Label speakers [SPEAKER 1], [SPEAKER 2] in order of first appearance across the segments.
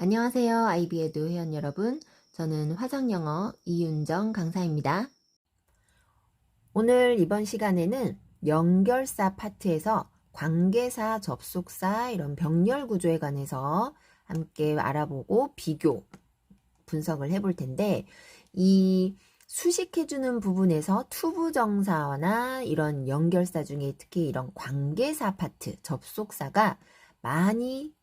[SPEAKER 1] 안녕하세요. IB에도 회원 여러분. 저는 화상영어 이윤정 강사입니다. 오늘 이번 시간에는 연결사 파트에서 관계사, 접속사 이런 병렬 구조에 관해서 함께 알아보고 비교, 분석을 해볼 텐데 이 수식해주는 부분에서 투부정사나 이런 연결사 중에 특히 이런 관계사 파트, 접속사가 많이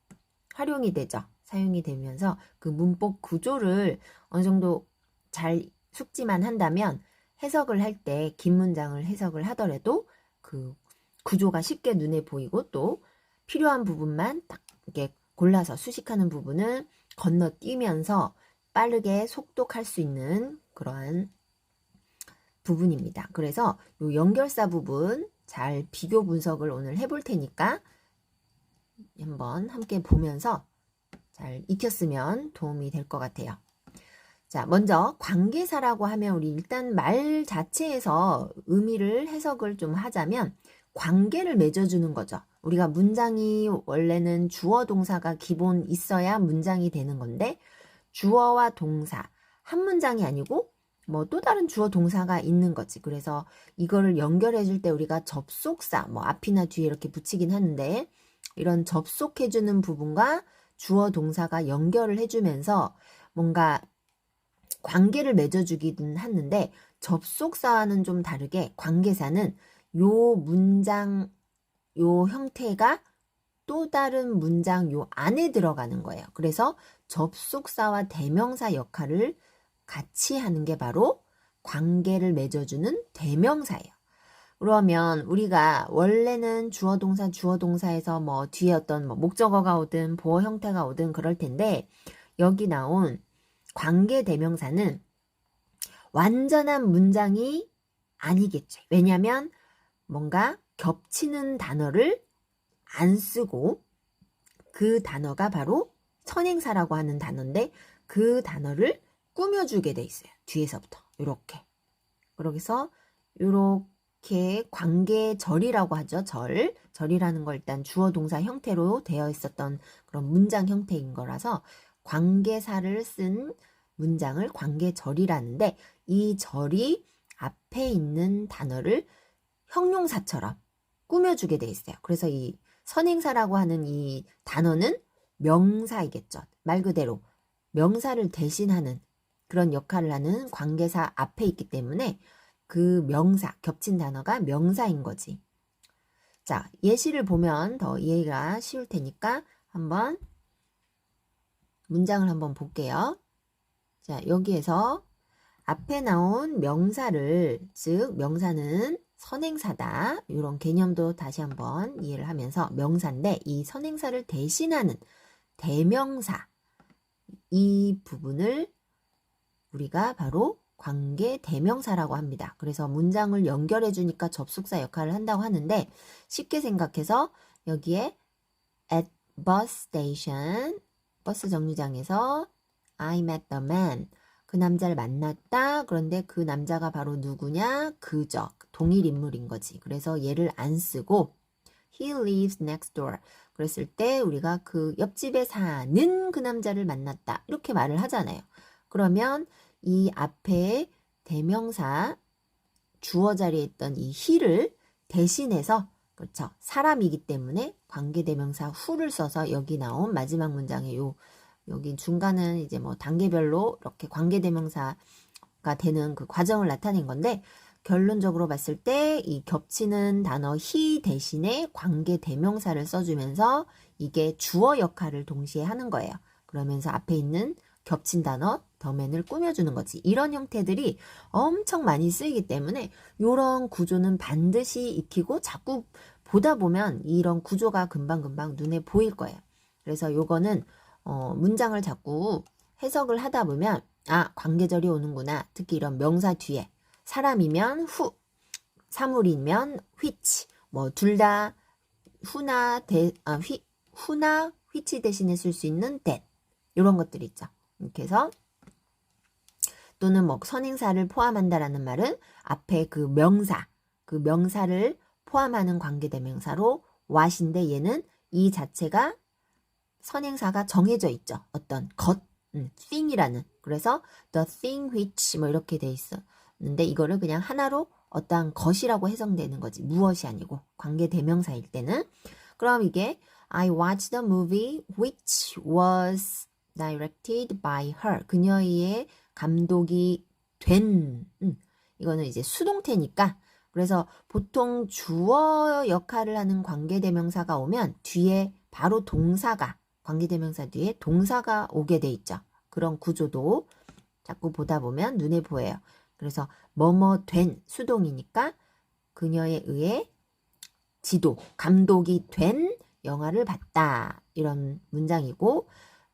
[SPEAKER 1] 활용이 되죠. 사용이 되면서 그 문법 구조를 어느 정도 잘 숙지만 한다면 해석을 할 때 긴 문장을 해석을 하더라도 그 구조가 쉽게 눈에 보이고 또 필요한 부분만 딱 이렇게 골라서 수식하는 부분을 건너뛰면서 빠르게 속독할 수 있는 그러한 부분입니다. 그래서 이 연결사 부분 잘 비교 분석을 오늘 해볼 테니까 한번 함께 보면서 잘 익혔으면 도움이 될 것 같아요. 자, 먼저 관계사라고 하면 우리 일단 말 자체에서 의미를 해석을 좀 하자면 관계를 맺어주는 거죠. 우리가 문장이 원래는 주어 동사가 기본 있어야 문장이 되는 건데 주어와 동사 한 문장이 아니고 뭐 또 다른 주어 동사가 있는 거지. 그래서 이거를 연결해 줄 때 우리가 접속사 뭐 앞이나 뒤에 이렇게 붙이긴 하는데 이런 접속해주는 부분과 주어 동사가 연결을 해주면서 뭔가 관계를 맺어주기는 하는데 접속사와는 좀 다르게 관계사는 요 문장 요 형태가 또 다른 문장 요 안에 들어가는 거예요. 그래서 접속사와 대명사 역할을 같이 하는 게 바로 관계를 맺어주는 대명사예요. 그러면 우리가 원래는 주어 동사에서 뭐 뒤에 어떤 뭐 목적어가 오든 보어 형태가 오든 그럴 텐데 여기 나온 관계 대명사는 완전한 문장이 아니겠죠. 왜냐하면 뭔가 겹치는 단어를 안 쓰고 그 단어가 바로 선행사라고 하는 단어인데 그 단어를 꾸며주게 돼 있어요. 뒤에서부터 이렇게. 그래서 이렇게 관계절이라고 하죠. 절이라는 걸 일단 주어 동사 형태로 되어 있었던 그런 문장 형태인 거라서 관계사를 쓴 문장을 관계절이라는데 이 절이 앞에 있는 단어를 형용사처럼 꾸며주게 돼 있어요. 그래서 이 선행사라고 하는 이 단어는 명사이겠죠. 말 그대로 명사를 대신하는 그런 역할을 하는 관계사 앞에 있기 때문에 그 명사, 겹친 단어가 명사인 거지. 자, 예시를 보면 더 이해가 쉬울 테니까 한번 문장을 한번 볼게요. 자, 여기에서 앞에 나온 명사를, 즉 명사는 선행사다. 이런 개념도 다시 한번 이해를 하면서 명사인데 이 선행사를 대신하는 대명사 이 부분을 우리가 바로 관계 대명사라고 합니다. 그래서 문장을 연결해 주니까 접속사 역할을 한다고 하는데 쉽게 생각해서 여기에 at bus station 버스 정류장에서 I met the man 그 남자를 만났다. 그런데 그 남자가 바로 누구냐? 그저 동일 인물인 거지. 그래서 얘를 안 쓰고 he lives next door 그랬을 때 우리가 그 옆집에 사는 그 남자를 만났다. 이렇게 말을 하잖아요. 그러면 이 앞에 대명사 주어 자리에 있던 이 he를 대신해서 그렇죠. 사람이기 때문에 관계대명사 who를 써서 여기 나온 마지막 문장에 여기 중간은 이제 뭐 단계별로 이렇게 관계대명사가 되는 그 과정을 나타낸 건데 결론적으로 봤을 때 이 겹치는 단어 he 대신에 관계대명사를 써주면서 이게 주어 역할을 동시에 하는 거예요. 그러면서 앞에 있는 겹친 단어 더맨을 꾸며주는 거지. 이런 형태들이 엄청 많이 쓰이기 때문에 이런 구조는 반드시 익히고 자꾸 보다 보면 이런 구조가 금방금방 눈에 보일 거예요. 그래서 요거는 문장을 자꾸 해석을 하다 보면 아 관계절이 오는구나. 특히 이런 명사 뒤에 사람이면 who, 사물이면 which 뭐 둘 다 who나 which 대신에 쓸 수 있는 that 이런 것들이 있죠. 이렇게 해서 또는 뭐 선행사를 포함한다라는 말은 앞에 그 명사를 포함하는 관계대명사로 what인데 얘는 이 자체가 선행사가 정해져 있죠. 어떤 것, thing이라는. 그래서 the thing which 뭐 이렇게 돼 있었는데 이거를 그냥 하나로 어떠한 것이라고 해석되는 거지. 무엇이 아니고 관계 대명사일 때는. 그럼 이게 I watched the movie which was directed by her. 그녀의 감독이 된 이거는 이제 수동태니까 그래서 보통 주어 역할을 하는 관계대명사가 오면 뒤에 바로 동사가 관계대명사 뒤에 동사가 오게 돼 있죠. 그런 구조도 자꾸 보다 보면 눈에 보여요. 그래서 뭐뭐 된 수동이니까 그녀에 의해 지도, 감독이 된 영화를 봤다. 이런 문장이고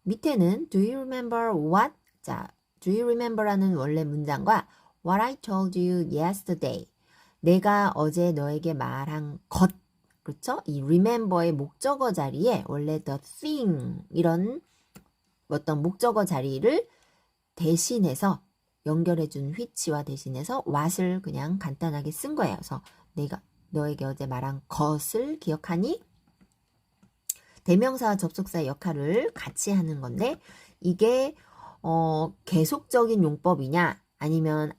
[SPEAKER 1] 밑에는 Do you remember what? 자, Do you remember라는 원래 문장과 What I told you yesterday. 내가 어제 너에게 말한 것. 그렇죠? 이 remember의 목적어 자리에 원래 the thing 이런 어떤 목적어 자리를 대신해서 연결해준 which와 대신해서 what을 그냥 간단하게 쓴 거예요. 그래서 내가 너에게 어제 말한 것을 기억하니? 대명사와 접속사의 역할을 같이 하는 건데 이게 계속적인 용법이냐 아니면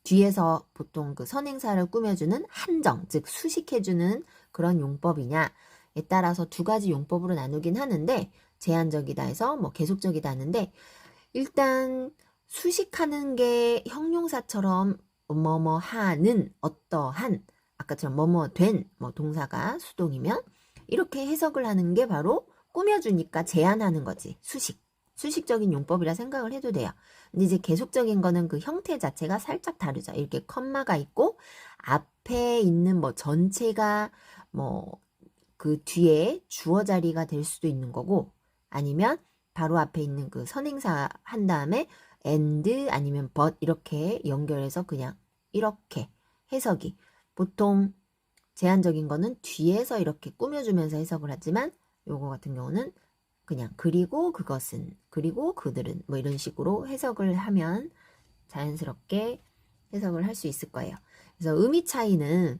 [SPEAKER 1] 뒤에서 보통 그 선행사를 꾸며주는 한정, 즉 수식해주는 그런 용법이냐에 따라서 두 가지 용법으로 나누긴 하는데 제한적이다 해서 뭐 계속적이다 하는데 일단 수식하는 게 형용사처럼 뭐뭐 하는 어떠한 아까처럼 뭐뭐 된 뭐 동사가 수동이면 이렇게 해석을 하는 게 바로 꾸며주니까 제한하는 거지. 수식적인 용법이라 생각을 해도 돼요. 근데 이제 계속적인 거는 그 형태 자체가 살짝 다르죠. 이렇게 컴마가 있고 앞에 있는 뭐 전체가 뭐 그 뒤에 주어 자리가 될 수도 있는 거고 아니면 바로 앞에 있는 그 선행사 한 다음에 and 아니면 but 이렇게 연결해서 그냥 이렇게 해석이 보통 제한적인 거는 뒤에서 이렇게 꾸며주면서 해석을 하지만 요거 같은 경우는 그냥 그리고 그것은 그리고 그들은 뭐 이런 식으로 해석을 하면 자연스럽게 해석을 할 수 있을 거예요. 그래서 의미 차이는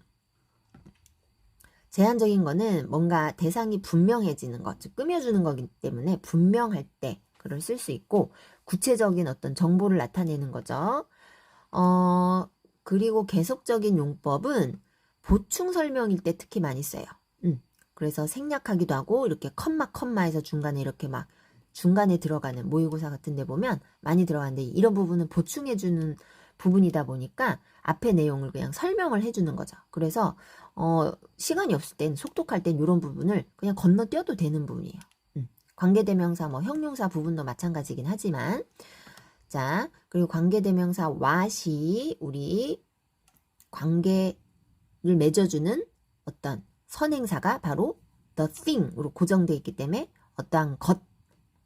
[SPEAKER 1] 제한적인 거는 뭔가 대상이 분명해지는 것, 즉 꾸며주는 거기 때문에 분명할 때 글을 쓸 수 있고 구체적인 어떤 정보를 나타내는 거죠. 그리고 계속적인 용법은 보충 설명일 때 특히 많이 써요. 그래서 생략하기도 하고 이렇게 컴마에서 중간에 이렇게 막 중간에 들어가는 모의고사 같은 데 보면 많이 들어가는데 이런 부분은 보충해주는 부분이다 보니까 앞에 내용을 그냥 설명을 해주는 거죠. 그래서 시간이 없을 땐 속독할 땐 이런 부분을 그냥 건너뛰어도 되는 부분이에요. 관계대명사 뭐 형용사 부분도 마찬가지긴 하지만 자 그리고 관계대명사 what이 우리 관계를 맺어주는 어떤 선행사가 바로 the thing으로 고정되어 있기 때문에 어떠한 것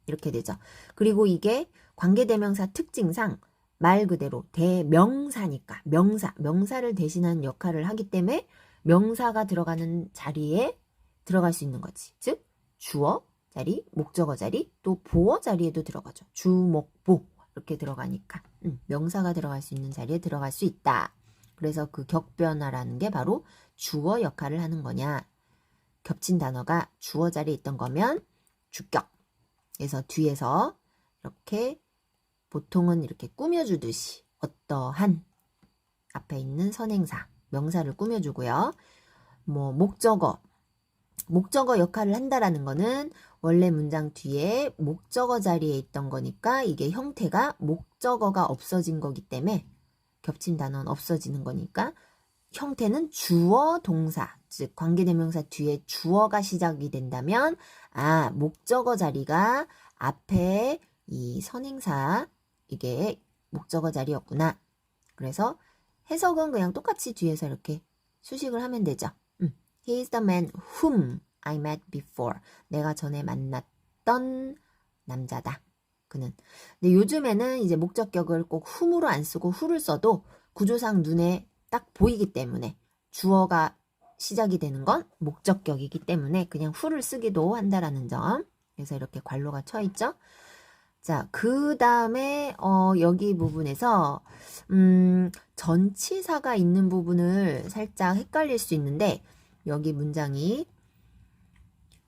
[SPEAKER 1] 이렇게 되죠. 그리고 이게 관계대명사 특징상 말 그대로 대명사니까 명사를 대신하는 역할을 하기 때문에 명사가 들어가는 자리에 들어갈 수 있는 거지. 즉 주어 자리, 목적어 자리, 또 보어 자리에도 들어가죠. 주, 목, 보 이렇게 들어가니까 명사가 들어갈 수 있는 자리에 들어갈 수 있다. 그래서 그 격변화라는 게 바로 주어 역할을 하는 거냐. 겹친 단어가 주어 자리에 있던 거면 주격. 그래서 뒤에서 이렇게 보통은 이렇게 꾸며주듯이 어떠한 앞에 있는 선행사, 명사를 꾸며주고요. 뭐 목적어 역할을 한다라는 거는 원래 문장 뒤에 목적어 자리에 있던 거니까 이게 형태가 목적어가 없어진 거기 때문에 겹친 단어는 없어지는 거니까 형태는 주어 동사, 즉 관계대명사 뒤에 주어가 시작이 된다면 목적어 자리가 앞에 이 선행사 이게 목적어 자리였구나. 그래서 해석은 그냥 똑같이 뒤에서 이렇게 수식을 하면 되죠. He is the man whom I met before. 내가 전에 만났던 남자다. 그는. 근데 요즘에는 이제 목적격을 꼭 whom으로 안 쓰고 who를 써도 구조상 눈에 딱 보이기 때문에 주어가 시작이 되는 건 목적격이기 때문에 그냥 who를 쓰기도 한다라는 점. 그래서 이렇게 괄호가 쳐 있죠. 자, 그 다음에 여기 부분에서 전치사가 있는 부분을 살짝 헷갈릴 수 있는데 여기 문장이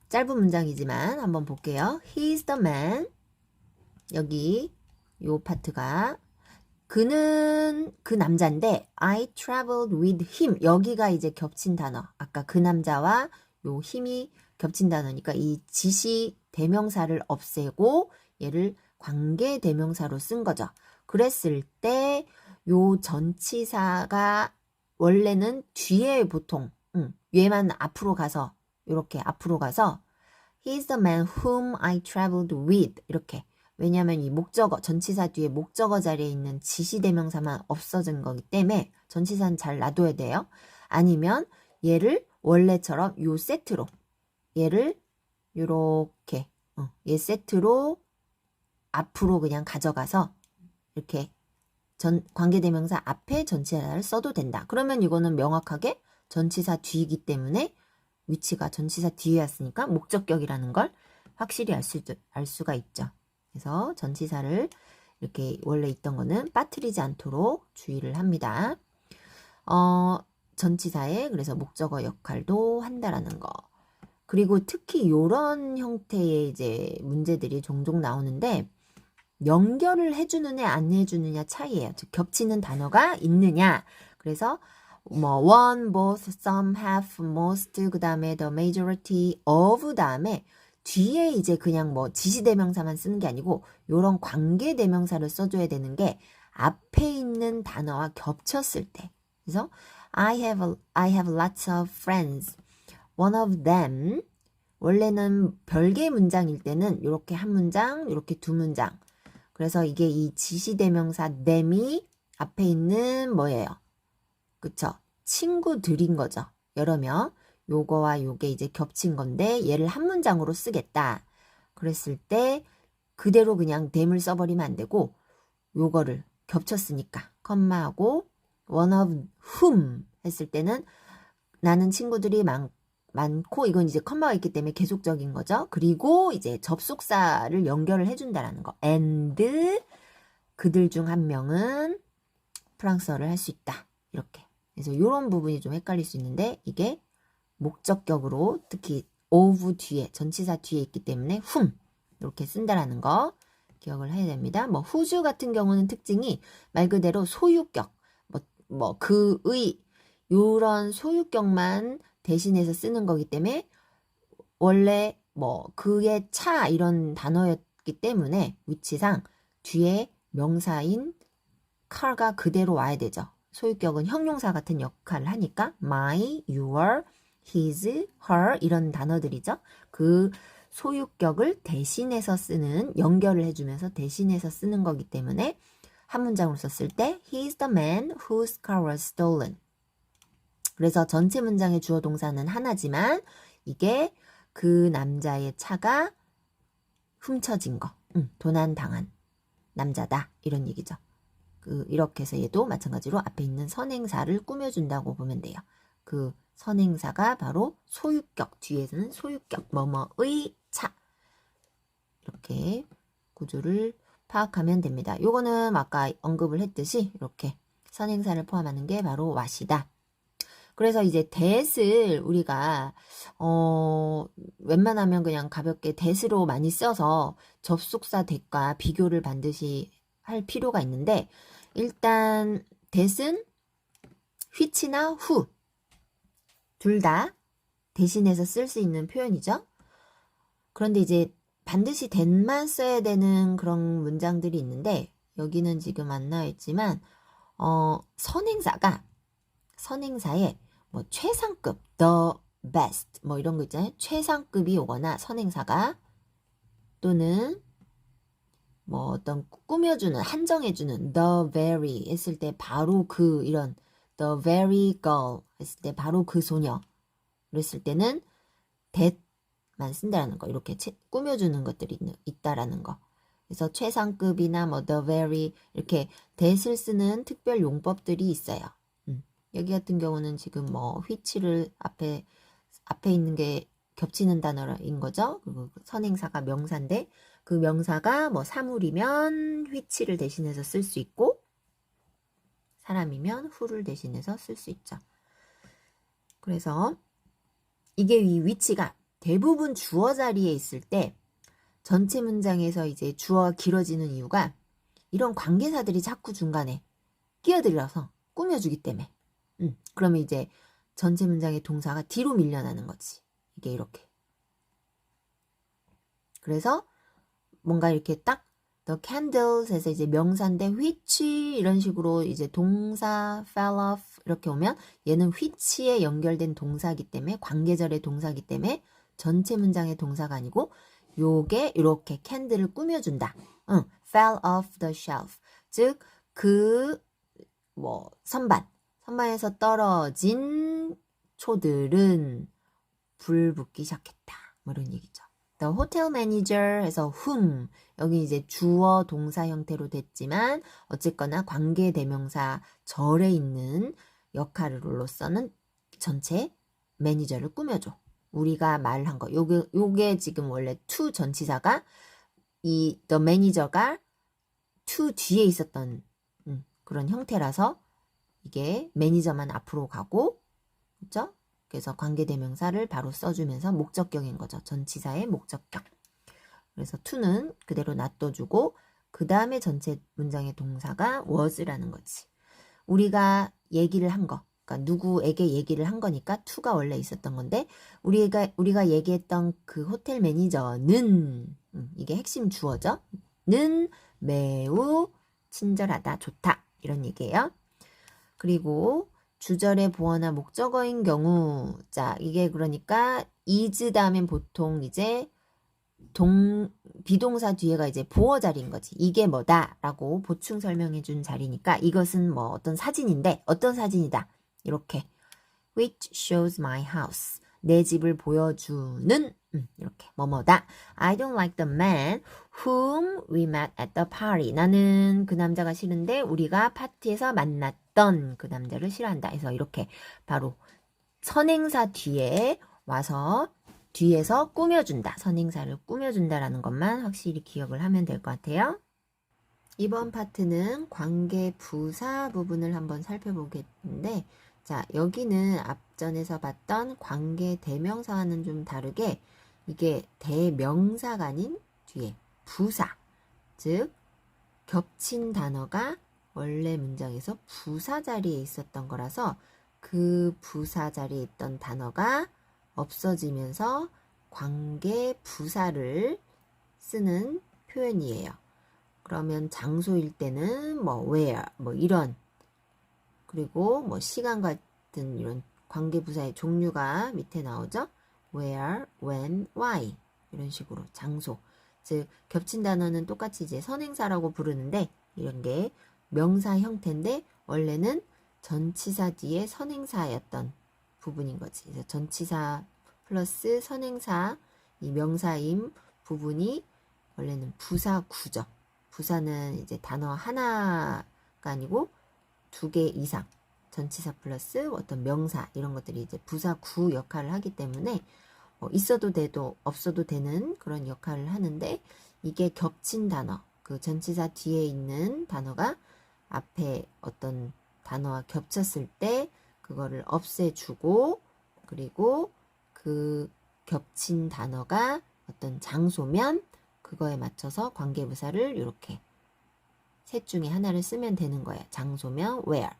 [SPEAKER 1] 짧은 문장이지만 한번 볼게요. He's the man. 여기 요 파트가 그는 그 남자인데 I traveled with him. 여기가 이제 겹친 단어. 아까 그 남자와 요 힘이 겹친 단어니까 이 지시 대명사를 없애고 얘를 관계 대명사로 쓴 거죠. 그랬을 때 요 전치사가 원래는 뒤에 보통 얘만 앞으로 가서 이렇게 앞으로 가서 He's the man whom I traveled with 이렇게 왜냐하면 이 목적어 전치사 뒤에 목적어 자리에 있는 지시대명사만 없어진 거기 때문에 전치사는 잘 놔둬야 돼요. 아니면 얘를 원래처럼 요 세트로 얘를 요렇게 얘 세트로 앞으로 그냥 가져가서 이렇게 관계대명사 앞에 전치사를 써도 된다. 그러면 이거는 명확하게 전치사 뒤이기 때문에 위치가 전치사 뒤에 왔으니까 목적격이라는 걸 확실히 알 수가 있죠. 그래서 전치사를 이렇게 원래 있던 거는 빠뜨리지 않도록 주의를 합니다. 전치사에 그래서 목적어 역할도 한다라는 거. 그리고 특히 이런 형태의 이제 문제들이 종종 나오는데 연결을 해주느냐 안 해주느냐 차이예요. 즉 겹치는 단어가 있느냐. 그래서 뭐 one, both, some, half, most 그 다음에 the majority of 다음에 뒤에 이제 그냥 뭐 지시대명사만 쓰는 게 아니고 요런 관계대명사를 써줘야 되는 게 앞에 있는 단어와 겹쳤을 때. 그래서 I have lots of friends. One of them 원래는 별개 문장일 때는 이렇게 한 문장, 이렇게 두 문장. 그래서 이게 이 지시대명사 them이 앞에 있는 뭐예요? 그쵸? 친구들인 거죠. 여러 명. 요거와 요게 이제 겹친 건데 얘를 한 문장으로 쓰겠다. 그랬을 때 그대로 그냥 them을 써버리면 안 되고 요거를 겹쳤으니까 컴마하고 one of whom 했을 때는 나는 친구들이 많고 이건 이제 컴마가 있기 때문에 계속적인 거죠. 그리고 이제 접속사를 연결을 해준다라는 거. and 그들 중 한 명은 프랑스어를 할 수 있다. 이렇게. 그래서 이런 부분이 좀 헷갈릴 수 있는데 이게 목적격으로 특히 of 뒤에 전치사 뒤에 있기 때문에 whom 이렇게 쓴다라는 거 기억을 해야 됩니다. 뭐 whose 같은 경우는 특징이 말 그대로 소유격 뭐 그의 이런 소유격만 대신해서 쓰는 거기 때문에 원래 뭐 그의 차 이런 단어였기 때문에 위치상 뒤에 명사인 car가 그대로 와야 되죠. 소유격은 형용사 같은 역할을 하니까 my, your, his, her 이런 단어들이죠. 그 소유격을 대신해서 쓰는 연결을 해주면서 대신해서 쓰는 거기 때문에 한 문장으로 썼을 때 He's the man whose car was stolen. 그래서 전체 문장의 주어 동사는 하나지만 이게 그 남자의 차가 훔쳐진 거, 도난당한 남자다 이런 얘기죠. 이렇게 해서 얘도 마찬가지로 앞에 있는 선행사를 꾸며준다고 보면 돼요. 그 선행사가 바로 소유격, 뒤에서는 소유격, 뭐뭐의 차. 이렇게 구조를 파악하면 됩니다. 요거는 아까 언급을 했듯이 이렇게 선행사를 포함하는 게 바로 what이다. 그래서 이제 that을 우리가 웬만하면 그냥 가볍게 that으로 많이 써서 접속사 that과 비교를 반드시 할 필요가 있는데 일단 that은 which나 who 둘 다 대신해서 쓸 수 있는 표현이죠. 그런데 이제 반드시 that만 써야 되는 그런 문장들이 있는데 여기는 지금 안 나와 있지만 선행사에 뭐 최상급, the best 뭐 이런 거 있잖아요. 최상급이 오거나 선행사가 또는 뭐 어떤 꾸며주는 한정해주는 the very 했을 때 바로 그 이런 the very girl 했을 때 바로 그 소녀 그랬을 때는 that만 쓴다라는 거 이렇게 꾸며주는 것들이 있다라는 거. 그래서 최상급이나 뭐 the very 이렇게 that을 쓰는 특별 용법들이 있어요. 여기 같은 경우는 지금 뭐 which를 앞에 있는 게 겹치는 단어인 거죠. 그리고 선행사가 명사인데 그 명사가 뭐 사물이면 which를 대신해서 쓸 수 있고 사람이면 who를 대신해서 쓸 수 있죠. 그래서 이게 이 which가 대부분 주어 자리에 있을 때 전체 문장에서 이제 주어가 길어지는 이유가 이런 관계사들이 자꾸 중간에 끼어들어서 꾸며주기 때문에. 그러면 이제 전체 문장의 동사가 뒤로 밀려나는 거지. 이게 이렇게. 그래서 뭔가 이렇게 딱 the candles 해서 이제 명사인데 which 이런 식으로 이제 동사 fell off 이렇게 오면 얘는 which에 연결된 동사이기 때문에 관계절의 동사이기 때문에 전체 문장의 동사가 아니고 요게 이렇게 캔들을 꾸며준다. fell off the shelf. 즉 그 뭐 선반에서 떨어진 초들은 불 붙기 시작했다. 뭐 이런 얘기죠. The hotel manager 해서 whom 여기 이제 주어 동사 형태로 됐지만 어쨌거나 관계 대명사 절에 있는 역할로서는 전체 매니저를 꾸며줘. 우리가 말한 거 요게 지금 원래 to 전치사가 이 the manager가 to 뒤에 있었던 그런 형태라서 이게 매니저만 앞으로 가고 그렇죠? 그래서 관계대명사를 바로 써주면서 목적격인 거죠. 전치사의 목적격. 그래서 to는 그대로 놔둬주고 그 다음에 전체 문장의 동사가 was라는 거지. 우리가 얘기를 한 거. 그러니까 누구에게 얘기를 한 거니까 to가 원래 있었던 건데 우리가 얘기했던 그 호텔 매니저는 이게 핵심 주어죠. 는 매우 친절하다, 좋다 이런 얘기예요. 그리고 주절의 보어나 목적어인 경우 자 이게 그러니까 is 다음엔 보통 이제 비동사 뒤에가 이제 보어 자리인 거지. 이게 뭐다라고 보충 설명해 준 자리니까 이것은 뭐 어떤 사진인데 어떤 사진이다. 이렇게 which shows my house. 내 집을 보여주는 이렇게 뭐뭐다. I don't like the man whom we met at the party. 나는 그 남자가 싫은데 우리가 파티에서 만났던 그 남자를 싫어한다. 그래서 이렇게 바로 선행사 뒤에 와서 뒤에서 꾸며준다. 선행사를 꾸며준다라는 것만 확실히 기억을 하면 될 것 같아요. 이번 파트는 관계 부사 부분을 한번 살펴보겠는데 자 여기는 앞전에서 봤던 관계 대명사와는 좀 다르게 이게 대명사가 아닌 뒤에 부사 즉 겹친 단어가 원래 문장에서 부사 자리에 있었던 거라서 그 부사 자리에 있던 단어가 없어지면서 관계 부사를 쓰는 표현이에요. 그러면 장소일 때는 뭐 where 뭐 이런 그리고 뭐 시간 같은 이런 관계 부사의 종류가 밑에 나오죠. where, when, why 이런 식으로 장소 즉 겹친 단어는 똑같이 이제 선행사라고 부르는데 이런 게 명사 형태인데 원래는 전치사 뒤에 선행사였던 부분인 거지. 그래서 전치사 플러스 선행사 이 명사임 부분이 원래는 부사구죠. 부사는 이제 단어 하나가 아니고 2개 이상 전치사 플러스 어떤 명사 이런 것들이 이제 부사구 역할을 하기 때문에 있어도 돼도 없어도 되는 그런 역할을 하는데 이게 겹친 단어 그 전치사 뒤에 있는 단어가 앞에 어떤 단어와 겹쳤을 때 그거를 없애주고 그리고 그 겹친 단어가 어떤 장소면 그거에 맞춰서 관계부사를 이렇게 셋 중에 하나를 쓰면 되는 거예요. 장소면 where,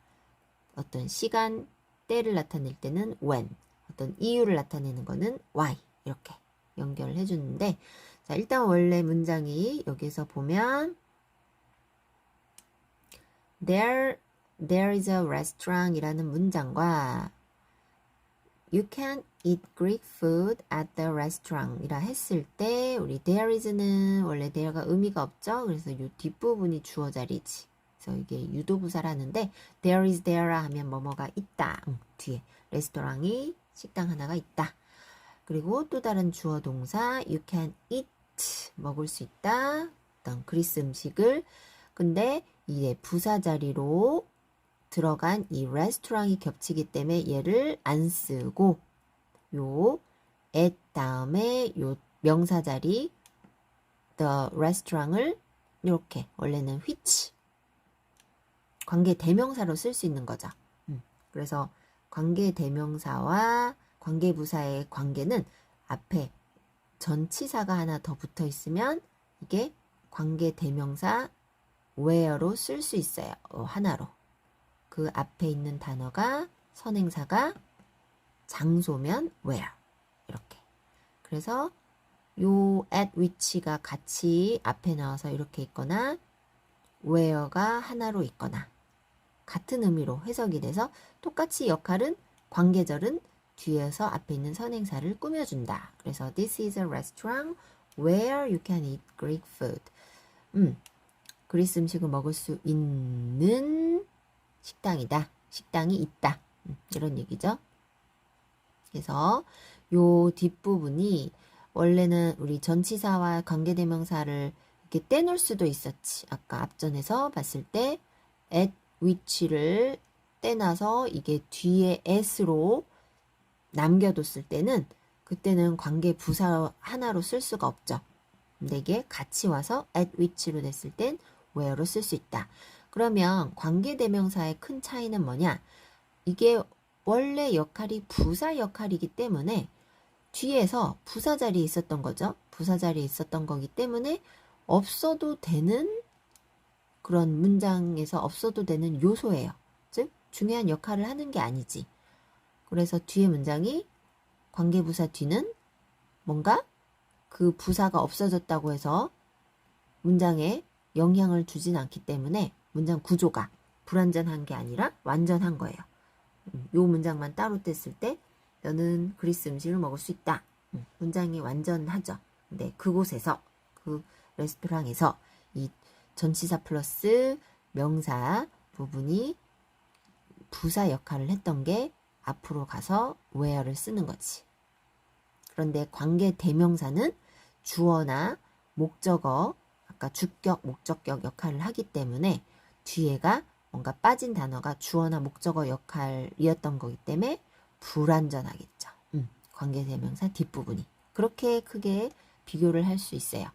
[SPEAKER 1] 어떤 시간, 때를 나타낼 때는 when, 어떤 이유를 나타내는 거는 why 이렇게 연결을 해주는데 자 일단 원래 문장이 여기서 보면 there is a restaurant 이라는 문장과 You can eat Greek food at the restaurant 이라 했을 때 우리 there is는 원래 there가 의미가 없죠. 그래서 이 뒷부분이 주어 자리지. 그래서 이게 유도부사라는데 there is there라 하면 뭐뭐가 있다. 뒤에 레스토랑이 식당 하나가 있다. 그리고 또 다른 주어 동사 you can eat 먹을 수 있다. 어떤 그리스 음식을 근데 이제 부사 자리로 들어간 이 레스토랑이 겹치기 때문에 얘를 안 쓰고 요 at 다음에 요 명사 자리 the restaurant을 이렇게 원래는 which 관계 대명사로 쓸 수 있는 거죠. 그래서 관계 대명사와 관계 부사의 관계는 앞에 전치사가 하나 더 붙어 있으면 이게 관계 대명사 where로 쓸 수 있어요. 하나로. 그 앞에 있는 단어가 선행사가 장소면 where. 이렇게. 그래서 요 at which가 같이 앞에 나와서 이렇게 있거나 where가 하나로 있거나 같은 의미로 해석이 돼서 똑같이 역할은 관계절은 뒤에서 앞에 있는 선행사를 꾸며준다. 그래서 this is a restaurant where you can eat Greek food. 그리스 음식을 먹을 수 있는 식당이다. 식당이 있다. 이런 얘기죠. 그래서 요 뒷부분이 원래는 우리 전치사와 관계대명사를 이렇게 떼놓을 수도 있었지. 아까 앞전에서 봤을 때 at which를 떼놔서 이게 뒤에 s로 남겨뒀을 때는 그때는 관계 부사 하나로 쓸 수가 없죠. 근데 이게 같이 와서 at which로 됐을 땐 where로 쓸 수 있다. 그러면 관계대명사의 큰 차이는 뭐냐? 이게 원래 역할이 부사 역할이기 때문에 뒤에서 부사 자리에 있었던 거죠. 부사 자리에 있었던 거기 때문에 없어도 되는 그런 문장에서 없어도 되는 요소예요. 즉 중요한 역할을 하는 게 아니지. 그래서 뒤에 문장이 관계부사 뒤는 뭔가 그 부사가 없어졌다고 해서 문장에 영향을 주진 않기 때문에 문장 구조가 불완전한 게 아니라 완전한 거예요. 요 문장만 따로 뗐을 때 너는 그리스 음식을 먹을 수 있다. 문장이 완전하죠. 근데 그곳에서 그 레스토랑에서 이 전치사 플러스 명사 부분이 부사 역할을 했던 게 앞으로 가서 where를 쓰는 거지. 그런데 관계 대명사는 주어나 목적어, 아까 주격, 목적격 역할을 하기 때문에 뒤에가 뭔가 빠진 단어가 주어나 목적어 역할이었던 거기 때문에 불완전하겠죠. 관계 대명사 뒷부분이. 그렇게 크게 비교를 할 수 있어요.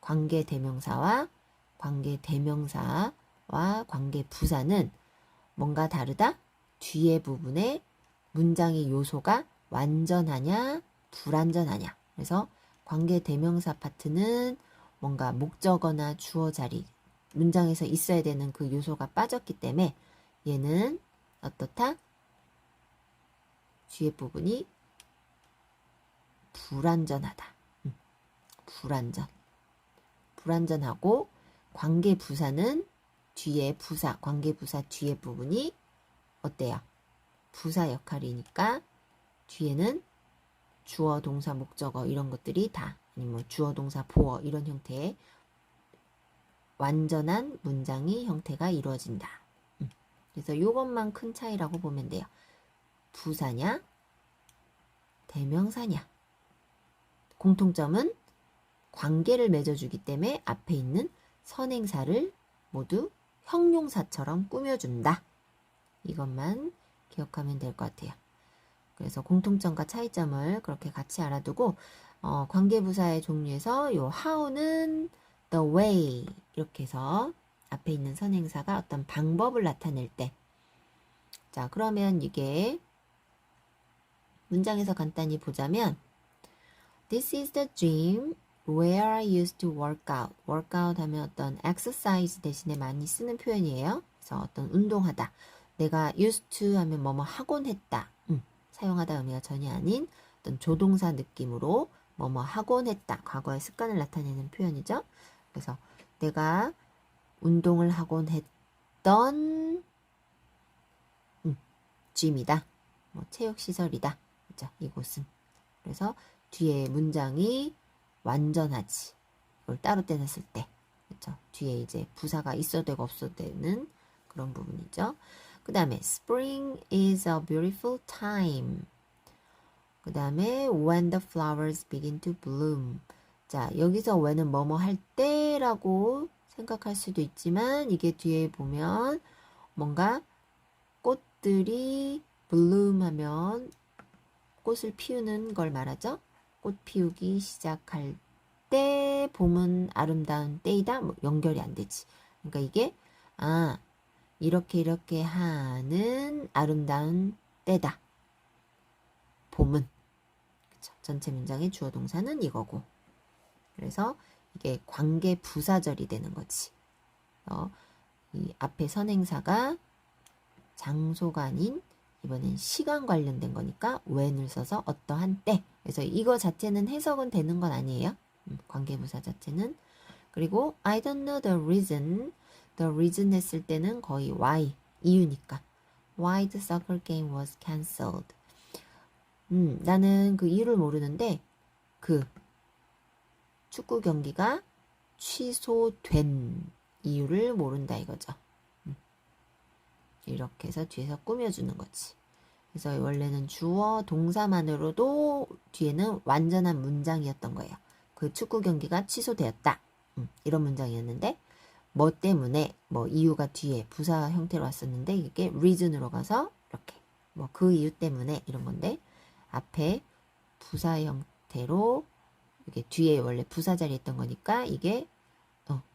[SPEAKER 1] 관계 대명사와 관계 대명사와 관계 부사는 뭔가 다르다? 뒤에 부분에 문장의 요소가 완전하냐, 불완전하냐. 그래서 관계 대명사 파트는 뭔가 목적어나 주어 자리, 문장에서 있어야 되는 그 요소가 빠졌기 때문에 얘는 어떻다? 뒤에 부분이 불완전하다. 불완전. 불완전하고 관계 부사는 뒤에 부사, 관계 부사 뒤에 부분이 어때요? 부사 역할이니까 뒤에는 주어, 동사, 목적어 이런 것들이 다 아니면 주어, 동사, 보어 이런 형태의 완전한 문장의 형태가 이루어진다. 그래서 이것만 큰 차이라고 보면 돼요. 부사냐, 대명사냐. 공통점은 관계를 맺어주기 때문에 앞에 있는 선행사를 모두 형용사처럼 꾸며준다. 이것만 기억하면 될 것 같아요. 그래서 공통점과 차이점을 그렇게 같이 알아두고 관계부사의 종류에서 요 how는 the way 이렇게 해서 앞에 있는 선행사가 어떤 방법을 나타낼 때 자 그러면 이게 문장에서 간단히 보자면 This is the gym where I used to work out. work out 하면 어떤 exercise 대신에 많이 쓰는 표현이에요. 그래서 어떤 운동하다. 내가 used to 하면 뭐뭐 하곤 했다. 사용하다 의미가 전혀 아닌 어떤 조동사 느낌으로 뭐뭐 하곤 했다. 과거의 습관을 나타내는 표현이죠. 그래서 내가 운동을 하곤 했던 gym이다. 뭐 체육시설이다. 그죠? 이곳은. 그래서 뒤에 문장이 완전하지. 이걸 따로 떼놨을 때. 그렇죠? 뒤에 이제 부사가 있어도 되고 없어도 되는 그런 부분이죠. 그 다음에 Spring is a beautiful time. 그 다음에 When the flowers begin to bloom. 자, 여기서 when은 뭐뭐 할 때라고 생각할 수도 있지만 이게 뒤에 보면 뭔가 꽃들이 bloom 하면 꽃을 피우는 걸 말하죠. 꽃 피우기 시작할 때 봄은 아름다운 때이다. 뭐 연결이 안 되지. 그러니까 이게 이렇게 하는 아름다운 때다. 봄은. 그쵸? 전체 문장의 주어 동사는 이거고. 그래서 이게 관계 부사절이 되는 거지. 이 앞에 선행사가 장소가 아닌 이번엔 시간 관련된 거니까 when을 써서 어떠한 때. 그래서 이거 자체는 해석은 되는 건 아니에요. 관계부사 자체는. 그리고 I don't know the reason. The reason 했을 때는 거의 why, 이유니까. Why the soccer game was cancelled. 나는 그 이유를 모르는데 그 축구 경기가 취소된 이유를 모른다 이거죠. 이렇게 해서 뒤에서 꾸며주는 거지. 그래서 원래는 주어 동사만으로도 뒤에는 완전한 문장이었던 거예요. 그 축구 경기가 취소되었다. 이런 문장이었는데 뭐 때문에 뭐 이유가 뒤에 부사 형태로 왔었는데 이게 reason으로 가서 이렇게 뭐 그 이유 때문에 이런 건데 앞에 부사 형태로 이게 뒤에 원래 부사 자리에 있던 거니까 이게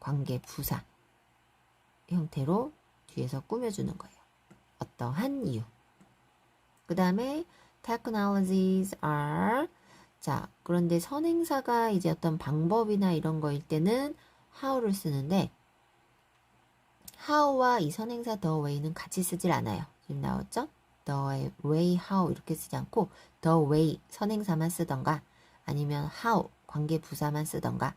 [SPEAKER 1] 관계 부사 형태로 뒤에서 꾸며주는 거예요. 어떠한 이유. 그 다음에 technologies are. 자, 그런데 선행사가 이제 어떤 방법이나 이런 거일 때는 how를 쓰는데 how와 이 선행사 the way는 같이 쓰질 않아요. 지금 나왔죠? the way, how 이렇게 쓰지 않고 the way 선행사만 쓰던가 아니면 how 관계 부사만 쓰던가.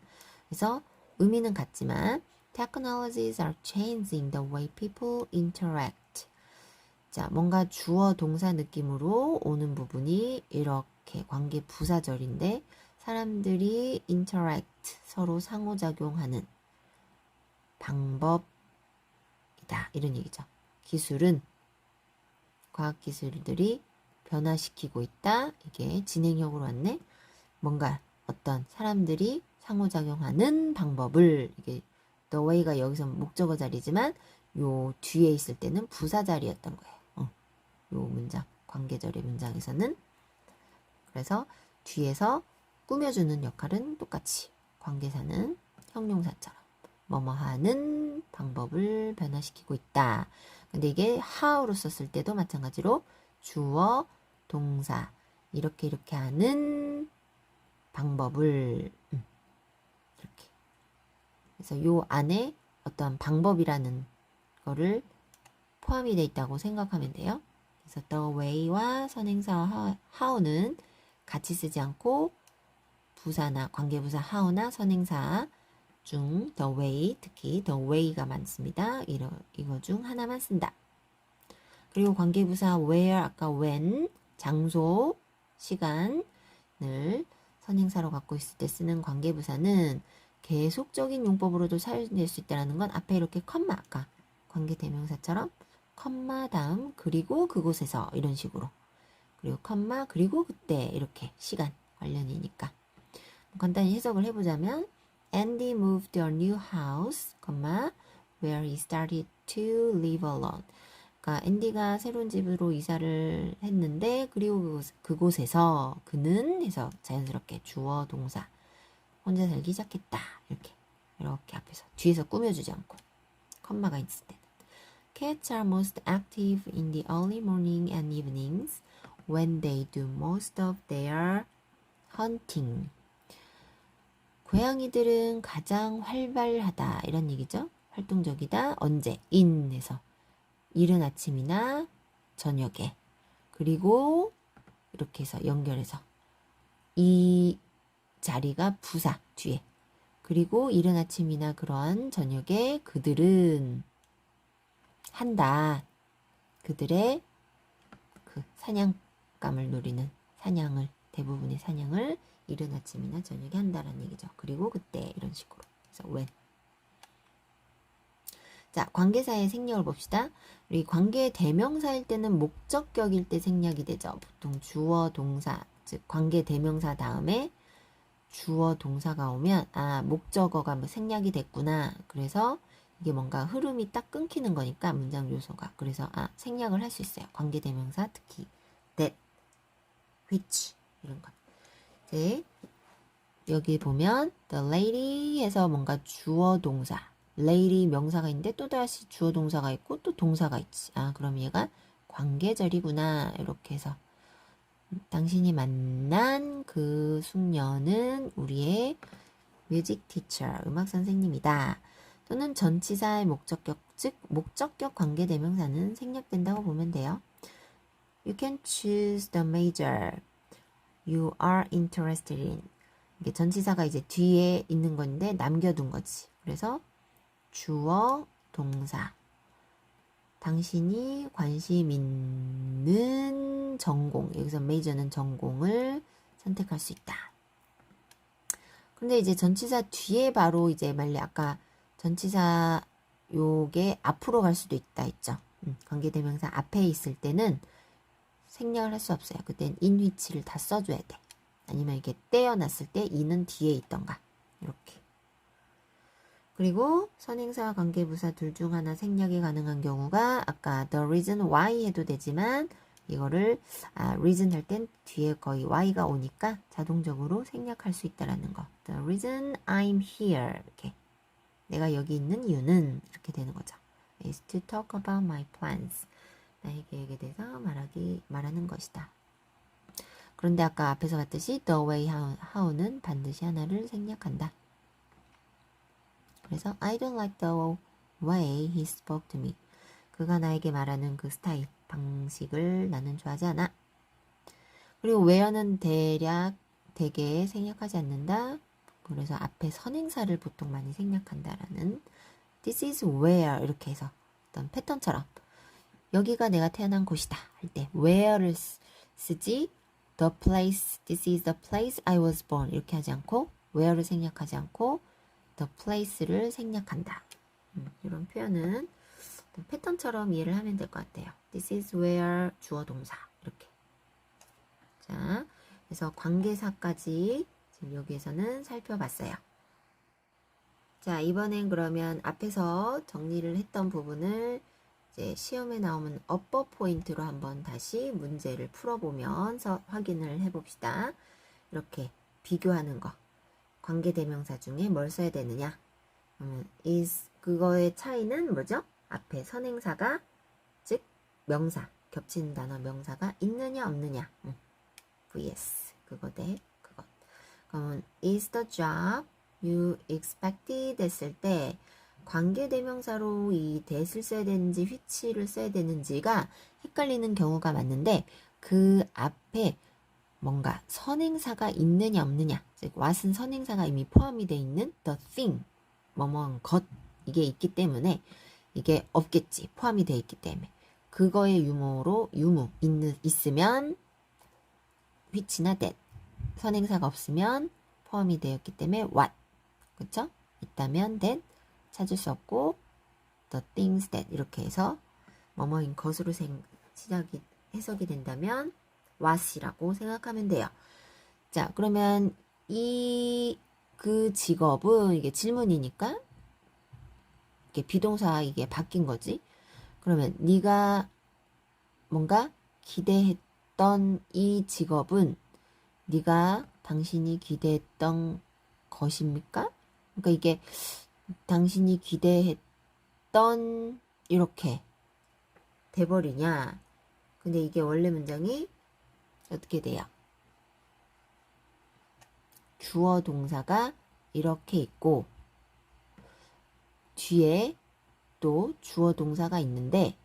[SPEAKER 1] 그래서 의미는 같지만 technologies are changing the way people interact. 자, 뭔가 주어 동사 느낌으로 오는 부분이 이렇게 관계 부사절인데 사람들이 interact 서로 상호작용하는 방법이다 이런 얘기죠. 기술은 과학기술들이 변화시키고 있다. 이게 진행형으로 왔네. 뭔가 어떤 사람들이 상호작용하는 방법을 이게 the way가 여기서 목적어 자리지만 요 뒤에 있을 때는 부사 자리였던 거예요. 요 문장, 관계절의 문장에서는. 그래서 뒤에서 꾸며주는 역할은 똑같이 관계사는 형용사처럼 뭐뭐 하는 방법을 변화시키고 있다. 근데 이게 how로 썼을 때도 마찬가지로 주어, 동사 이렇게 하는 방법을 이렇게. 그래서 요 안에 어떤 방법이라는 거를 포함이 되어 있다고 생각하면 돼요. 그래서 the way와 선행사 how는 같이 쓰지 않고 부사나 관계부사 how나 선행사 중 the way, 특히 the way가 많습니다. 이거 중 하나만 쓴다. 그리고 관계부사 where, 아까 when, 장소, 시간을 선행사로 갖고 있을 때 쓰는 관계부사는 계속적인 용법으로도 사용될 수 있다는 건 앞에 이렇게 컴마, 아까 관계대명사처럼 컴마 다음 그리고 그곳에서 이런 식으로 그리고 컴마 그리고 그때 이렇게 시간 관련이니까 간단히 해석을 해보자면 Andy moved to a new house, where he started to live alone. 그러니까 앤디가 새로운 집으로 이사를 했는데 그리고 그곳에서 그는 해서 자연스럽게 주어 동사 혼자 살기 시작했다. 이렇게 앞에서 뒤에서 꾸며주지 않고 컴마가 있을 때는 Cats are most active in the early morning and evenings when they do most of their hunting. 고양이들은 가장 활발하다 이런 얘기죠. 활동적이다. 언제? in에서 이른 아침이나 저녁에. 그리고 이렇게 해서 연결해서 이 자리가 부사 뒤에. 그리고 이른 아침이나 그러한 저녁에 그들은 한다. 그들의 그 사냥감을 노리는 사냥을 대부분의 사냥을 이른 아침이나 저녁에 한다라는 얘기죠. 그리고 그때 이런 식으로. 그래서 when. 자, 관계사의 생략을 봅시다. 우리 관계 대명사일 때는 목적격일 때 생략이 되죠. 보통 주어 동사, 즉 관계 대명사 다음에 주어 동사가 오면 목적어가 뭐 생략이 됐구나. 그래서 이게 뭔가 흐름이 딱 끊기는 거니까 문장 요소가. 그래서 생략을 할 수 있어요. 관계 대명사 특히 that, which 이런 거. 이제 여기 보면 the lady 해서 뭔가 주어 동사 lady 명사가 있는데 또다시 주어 동사가 있고 또 동사가 있지. 그럼 얘가 관계절이구나. 이렇게 해서 당신이 만난 그 숙녀는 우리의 뮤직 티처, 음악 선생님이다. 또는 전치사의 목적격, 즉 목적격 관계대명사는 생략된다고 보면 돼요. You can choose the major you are interested in. 이게 전치사가 이제 뒤에 있는 건데 남겨둔 거지. 그래서 주어, 동사. 당신이 관심 있는 전공. 여기서 major는 전공을 선택할 수 있다. 근데 이제 전치사 뒤에 바로 이제 만약 아까 전치사 요게 앞으로 갈 수도 있다 했죠. 관계대명사 앞에 있을 때는 생략을 할 수 없어요. 그땐 in which를 다 써줘야 돼. 아니면 이렇게 떼어놨을 때 이는 뒤에 있던가 이렇게. 그리고 선행사와 관계부사 둘 중 하나 생략이 가능한 경우가 아까 the reason why 해도 되지만 이거를 reason 할 땐 뒤에 거의 y가 오니까 자동적으로 생략할 수 있다라는 거. The reason I'm here 이렇게 내가 여기 있는 이유는 이렇게 되는 거죠. is to talk about my plans. 나의 계획에 대해서 말하는 것이다. 그런데 아까 앞에서 봤듯이 the way how는 반드시 하나를 생략한다. 그래서 I don't like the way he spoke to me. 그가 나에게 말하는 그 스타일, 방식을 나는 좋아하지 않아. 그리고 where는 대개 생략하지 않는다. 그래서 앞에 선행사를 보통 많이 생략한다라는 This is where 이렇게 해서 어떤 패턴처럼 여기가 내가 태어난 곳이다 할 때 where를 쓰지 the place, this is the place I was born 이렇게 하지 않고 where를 생략하지 않고 the place를 생략한다. 이런 표현은 패턴처럼 이해를 하면 될 것 같아요. This is where 주어 동사 이렇게. 자, 그래서 관계사까지 지금 여기에서는 살펴봤어요. 자, 이번엔 그러면 앞에서 정리를 했던 부분을 이제 시험에 나오는 업버 포인트로 한번 다시 문제를 풀어보면서 확인을 해봅시다. 이렇게 비교하는 거. 관계대명사 중에 뭘 써야 되느냐? is 그거의 차이는 뭐죠? 앞에 선행사가 즉 명사 겹치는 단어 명사가 있느냐 없느냐 vs 그거 대 그것. 그러면 is the job you expected 했을 때 관계대명사로 이 that을 써야 되는지 which를 써야 되는지가 헷갈리는 경우가 많은데 그 앞에 뭔가 선행사가 있느냐 없느냐 즉 what은 선행사가 이미 포함이 되어 있는 the thing 뭐뭐한 것 이게 있기 때문에 이게 없겠지 포함이 되어 있기 때문에 그거의 유무로 있으면 which나 that 선행사가 없으면 포함이 되었기 때문에 what 그쵸? 있다면 that 찾을 수 없고 the things that 이렇게 해서 뭐뭐인 것으로 해석이 된다면 what이라고 생각하면 돼요. 자, 그러면 그 직업은 이게 질문이니까 이게 비동사 이게 바뀐 거지. 그러면 네가 뭔가 기대했던 이 직업은 당신이 기대했던 것입니까? 그러니까 이게 당신이 기대했던 이렇게 돼버리냐. 근데 이게 원래 문장이 어떻게 돼요? 주어 동사가 이렇게 있고 뒤에 또 주어 동사가 있는데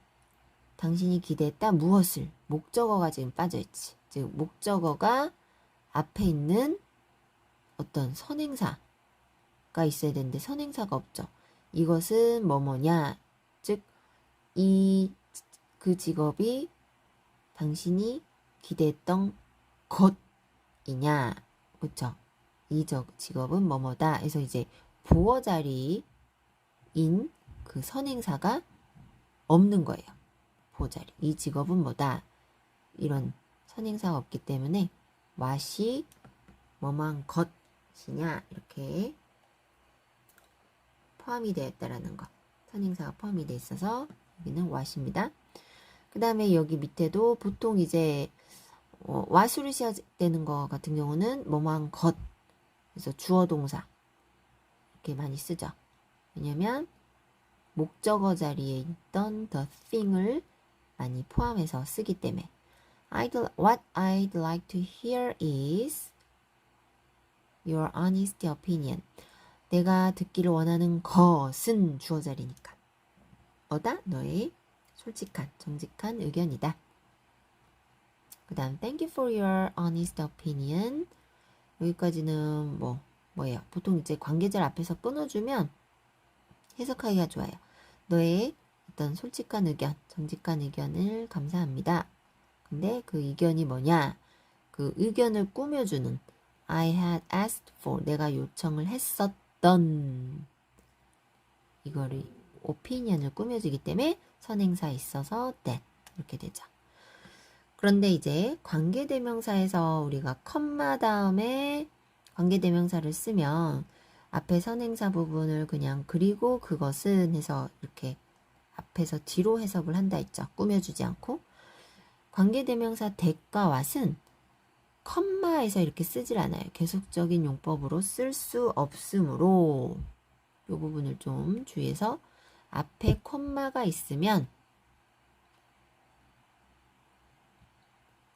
[SPEAKER 1] 당신이 기대했다 무엇을? 목적어가 지금 빠져있지. 즉 목적어가 앞에 있는 어떤 선행사가 있어야 되는데 선행사가 없죠. 이것은 뭐뭐냐? 즉 그 직업이 당신이 기대했던 것이냐? 그쵸? 이 직업은 뭐뭐다. 해서 이제 보어 자리인 그 선행사가 없는 거예요. 보어 자리. 이 직업은 뭐다. 이런 선행사가 없기 때문에 what이 뭐뭐한 것이냐 이렇게 포함이 되어 있다라는 거. 선행사가 포함이 되어 있어서 여기는 what입니다. 그 다음에 여기 밑에도 보통 이제 what으로 시작되는 거 같은 경우는 뭐뭐한 것 그래서 주어 동사 이렇게 많이 쓰죠. 왜냐면 목적어 자리에 있던 the thing을 많이 포함해서 쓰기 때문에 What I'd like to hear is your honest opinion. 내가 듣기를 원하는 것은 주어 자리니까. 뭐다? 너의 솔직한, 정직한 의견이다. 그 다음, thank you for your honest opinion. 여기까지는 뭐예요? 보통 이제 관계절 앞에서 끊어주면 해석하기가 좋아요. 너의 어떤 솔직한 의견, 정직한 의견을 감사합니다. 근데 그 의견이 뭐냐? 그 의견을 꾸며주는 I had asked for, 내가 요청을 했었던 이거를 opinion을 꾸며주기 때문에 선행사에 있어서 that 이렇게 되죠. 그런데 이제 관계대명사에서 우리가 컴마 다음에 관계대명사를 쓰면 앞에 선행사 부분을 그냥 그리고 그것은 해서 이렇게 앞에서 뒤로 해석을 한다 했죠. 꾸며주지 않고. 관계대명사 that과 what은 컴마에서 이렇게 쓰질 않아요. 계속적인 용법으로 쓸 수 없으므로 이 부분을 좀 주의해서 앞에 콤마가 있으면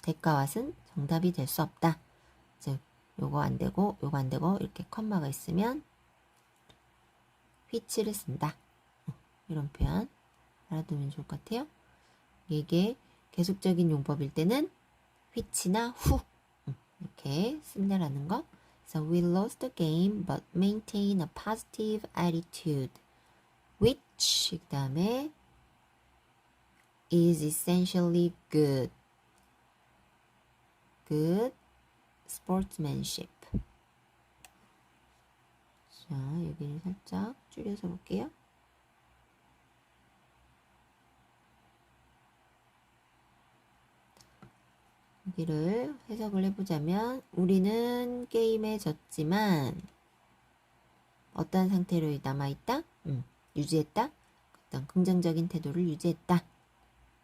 [SPEAKER 1] that과 what은 정답이 될 수 없다. 즉 요거 안 되고 요거 안 되고 이렇게 컴마가 있으면 which를 쓴다. 이런 표현 알아두면 좋을 것 같아요. 이게 계속적인 용법일 때는 which나 who 이렇게 쓴다라는 거. So we lost the game but maintain a positive attitude. Which 그 다음에 is essentially good. Good sportsmanship. 자, 여기를 살짝 줄여서 볼게요. 여기를 해석을 해보자면 우리는 게임에 졌지만 어떤 상태로 남아있다? 유지했다? 어떤 긍정적인 태도를 유지했다.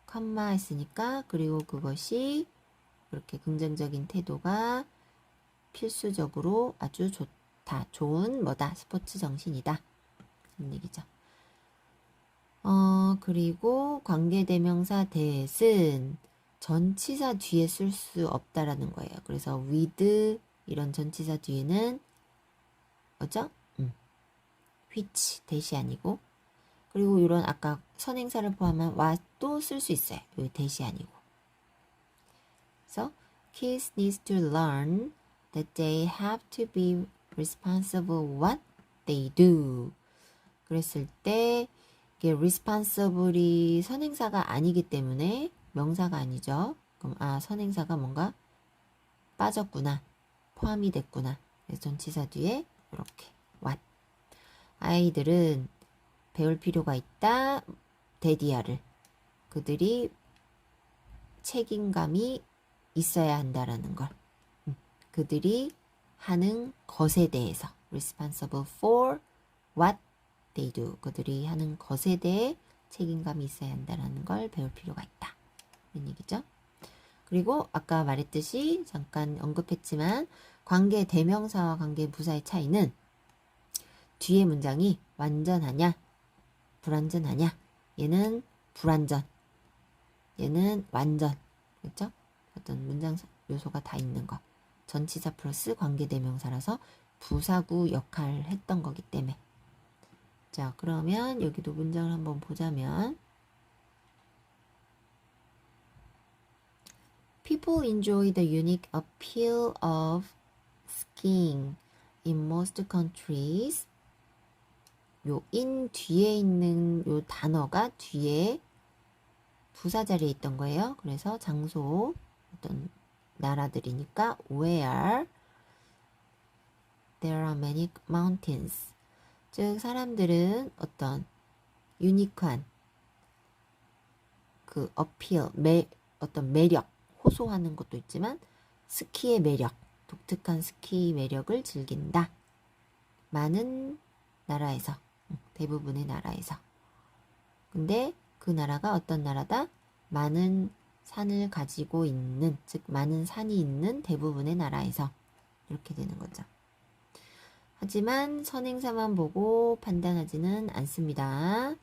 [SPEAKER 1] 컴마 했으니까 그리고 그것이 그렇게 긍정적인 태도가 필수적으로 아주 좋다. 좋은 뭐다? 스포츠 정신이다. 그런 얘기죠. 그리고 관계대명사 that은 전치사 뒤에 쓸 수 없다라는 거예요. 그래서 with 이런 전치사 뒤에는 뭐죠? which that이 아니고 그리고 이런 아까 선행사를 포함한 what도 쓸 수 있어요. 여기 that이 아니고. 그래서 kids need to learn that they have to be responsible what they do. 그랬을 때 이게 responsible이 선행사가 아니기 때문에 명사가 아니죠. 그럼 선행사가 뭔가 빠졌구나. 포함이 됐구나. 그래서 전치사 뒤에 이렇게 what. 아이들은 배울 필요가 있다. 데디아를. 그들이 책임감이 있어야 한다라는 걸. 그들이 하는 것에 대해서 responsible for what they do. 그들이 하는 것에 대해 책임감이 있어야 한다라는 걸 배울 필요가 있다. 이런 얘기죠. 그리고 아까 말했듯이 잠깐 언급했지만 관계 대명사와 관계 부사의 차이는 뒤에 문장이 완전하냐 불완전하냐. 얘는 불완전, 얘는 완전. 그렇죠? 어떤 문장 요소가 다 있는 거. 전치사 플러스 관계대명사라서 부사구 역할을 했던 거기 때문에. 자, 그러면 여기도 문장을 한번 보자면 People enjoy the unique appeal of skiing in most countries. 요 in 뒤에 있는 요 단어가 뒤에 부사 자리에 있던 거예요. 그래서 장소 어떤 나라들이니까 where there are many mountains. 즉 사람들은 어떤 유니크한 그 어필, 어떤 매력, 호소하는 것도 있지만 스키의 매력, 독특한 스키 매력을 즐긴다. 많은 나라에서, 대부분의 나라에서. 근데 그 나라가 어떤 나라다? 많은 산을 가지고 있는, 즉 많은 산이 있는 대부분의 나라에서 이렇게 되는 거죠. 하지만 선행사만 보고 판단하지는 않습니다.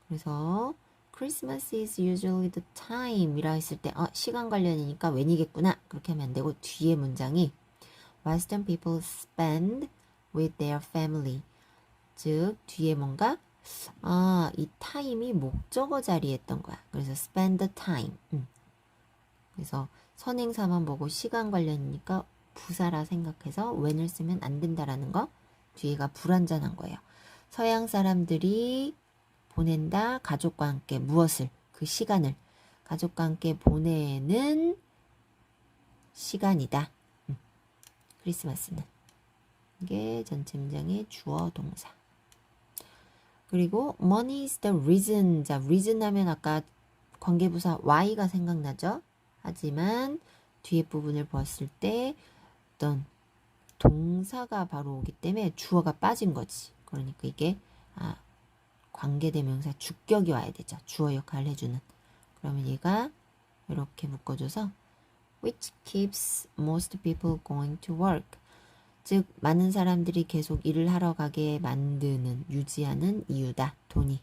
[SPEAKER 1] 그래서 Christmas is usually the time 이라 했을 때 시간 관련이니까 when이겠구나 그렇게 하면 안 되고 뒤에 문장이 Western people spend with their family 즉 뒤에 뭔가 이 time이 목적어 자리에 했던 거야. 그래서 spend the time 그래서 선행사만 보고 시간 관련이니까 부사라 생각해서 when을 쓰면 안 된다라는 거 뒤에가 불완전한 거예요. 서양 사람들이 보낸다 가족과 함께 무엇을 그 시간을 가족과 함께 보내는 시간이다. 크리스마스는 이게 전체 문장의 주어 동사. 그리고 money is the reason. 자, reason 하면 아까 관계부사 why가 생각나죠? 하지만 뒤에 부분을 보았을 때 어떤 동사가 바로 오기 때문에 주어가 빠진 거지. 그러니까 이게 관계대명사 주격이 와야 되죠. 주어 역할을 해주는. 그러면 얘가 이렇게 묶어줘서 which keeps most people going to work. 즉 많은 사람들이 계속 일을 하러 가게 만드는 유지하는 이유다. 돈이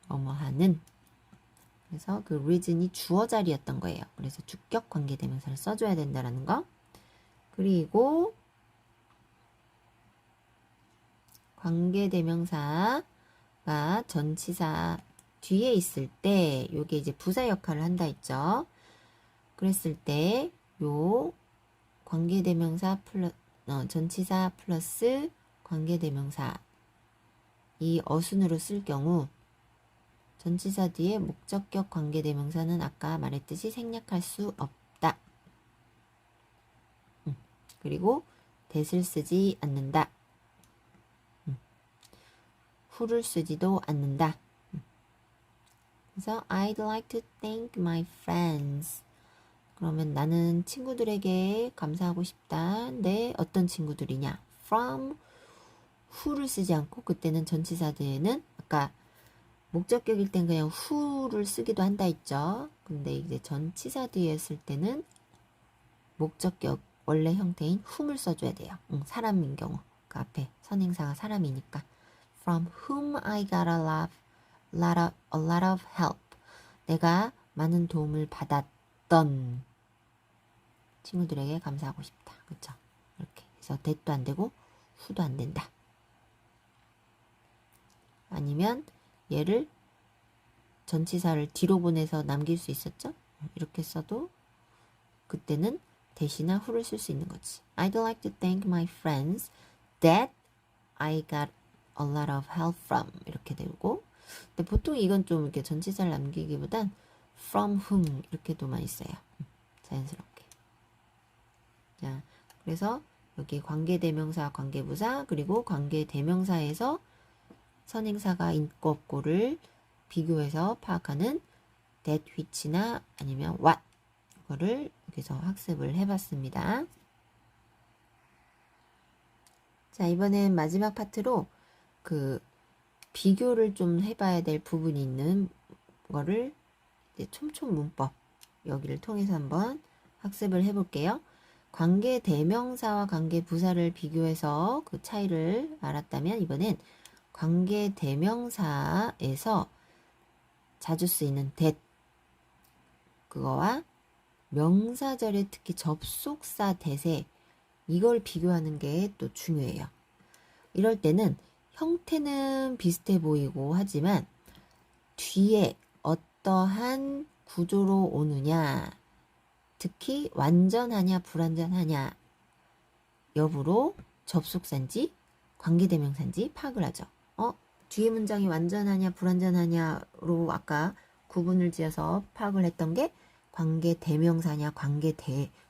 [SPEAKER 1] 하는 그래서 그 reason이 주어 자리였던 거예요. 그래서 주격 관계대명사를 써줘야 된다라는 거. 그리고 관계대명사가 전치사 뒤에 있을 때 요게 이제 부사 역할을 한다 했죠. 그랬을 때 요 관계대명사 플러스 전치사 플러스 관계대명사 이 어순으로 쓸 경우 전치사 뒤에 목적격 관계대명사는 아까 말했듯이 생략할 수 없다. 그리고 that을 쓰지 않는다. who를 쓰지도 않는다. 그래서 I'd like to thank my friends. 그러면 나는 친구들에게 감사하고 싶다. 네, 어떤 친구들이냐? From who를 쓰지 않고 그때는 전치사 뒤에는 아까 목적격일 땐 그냥 who를 쓰기도 한다 했죠. 근데 이제 전치사 뒤에 쓸 때는 목적격 원래 형태인 whom을 써줘야 돼요. 사람인 경우 그 앞에 선행사가 사람이니까 From whom I got a lot of help. 내가 많은 도움을 받았던 친구들에게 감사하고 싶다. 그렇죠? 이렇게 해서 that도 안 되고 who도 안 된다. 아니면 얘를 전치사를 뒤로 보내서 남길 수 있었죠? 이렇게 써도 그때는 that이나 who를 쓸 수 있는 거지. I'd like to thank my friends that I got a lot of help from 이렇게 되고 근데 보통 이건 좀 이렇게 전치사를 남기기보단 from whom 이렇게도 많이 써요. 자연스럽게. 자, 그래서 여기 관계대명사, 관계부사 그리고 관계대명사에서 선행사가 있고 없고를 비교해서 파악하는 that, which나 아니면 what 이거를 여기서 학습을 해봤습니다. 자, 이번엔 마지막 파트로 그 비교를 좀 해봐야 될 부분이 있는 거를 이제 촘촘 문법 여기를 통해서 한번 학습을 해볼게요. 관계 대명사와 관계 부사를 비교해서 그 차이를 알았다면 이번엔 관계 대명사에서 자주 쓰이는 that 그거와 명사절에 특히 접속사 that에 이걸 비교하는 게 또 중요해요. 이럴 때는 형태는 비슷해 보이고 하지만 뒤에 어떠한 구조로 오느냐 특히 완전하냐 불완전하냐 여부로 접속사인지 관계대명사인지 파악을 하죠. 뒤에 문장이 완전하냐 불완전하냐로 아까 구분을 지어서 파악을 했던 게 관계대명사냐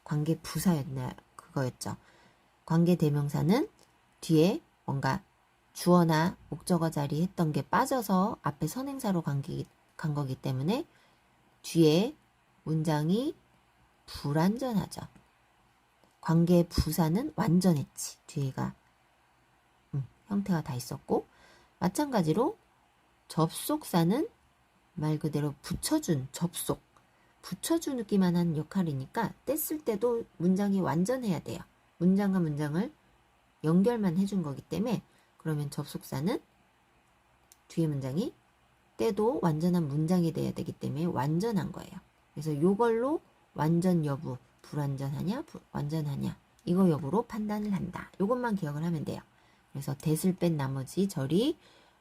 [SPEAKER 1] 관계부사였나 그거였죠. 관계대명사는 뒤에 뭔가 주어나 목적어 자리 했던 게 빠져서 앞에 선행사로 간 거기 때문에 뒤에 문장이 불완전하죠. 관계부사는 완전했지. 뒤에가 형태가 다 있었고 마찬가지로 접속사는 말 그대로 붙여준 접속 붙여주기만 한 역할이니까 뗐을 때도 문장이 완전해야 돼요. 문장과 문장을 연결만 해준 거기 때문에 그러면 접속사는 뒤에 문장이 때도 완전한 문장이 돼야 되기 때문에 완전한 거예요. 그래서 이걸로 완전 여부, 불완전하냐, 완전하냐 이거 여부로 판단을 한다. 이것만 기억을 하면 돼요. 그래서 that을 뺀 나머지 절이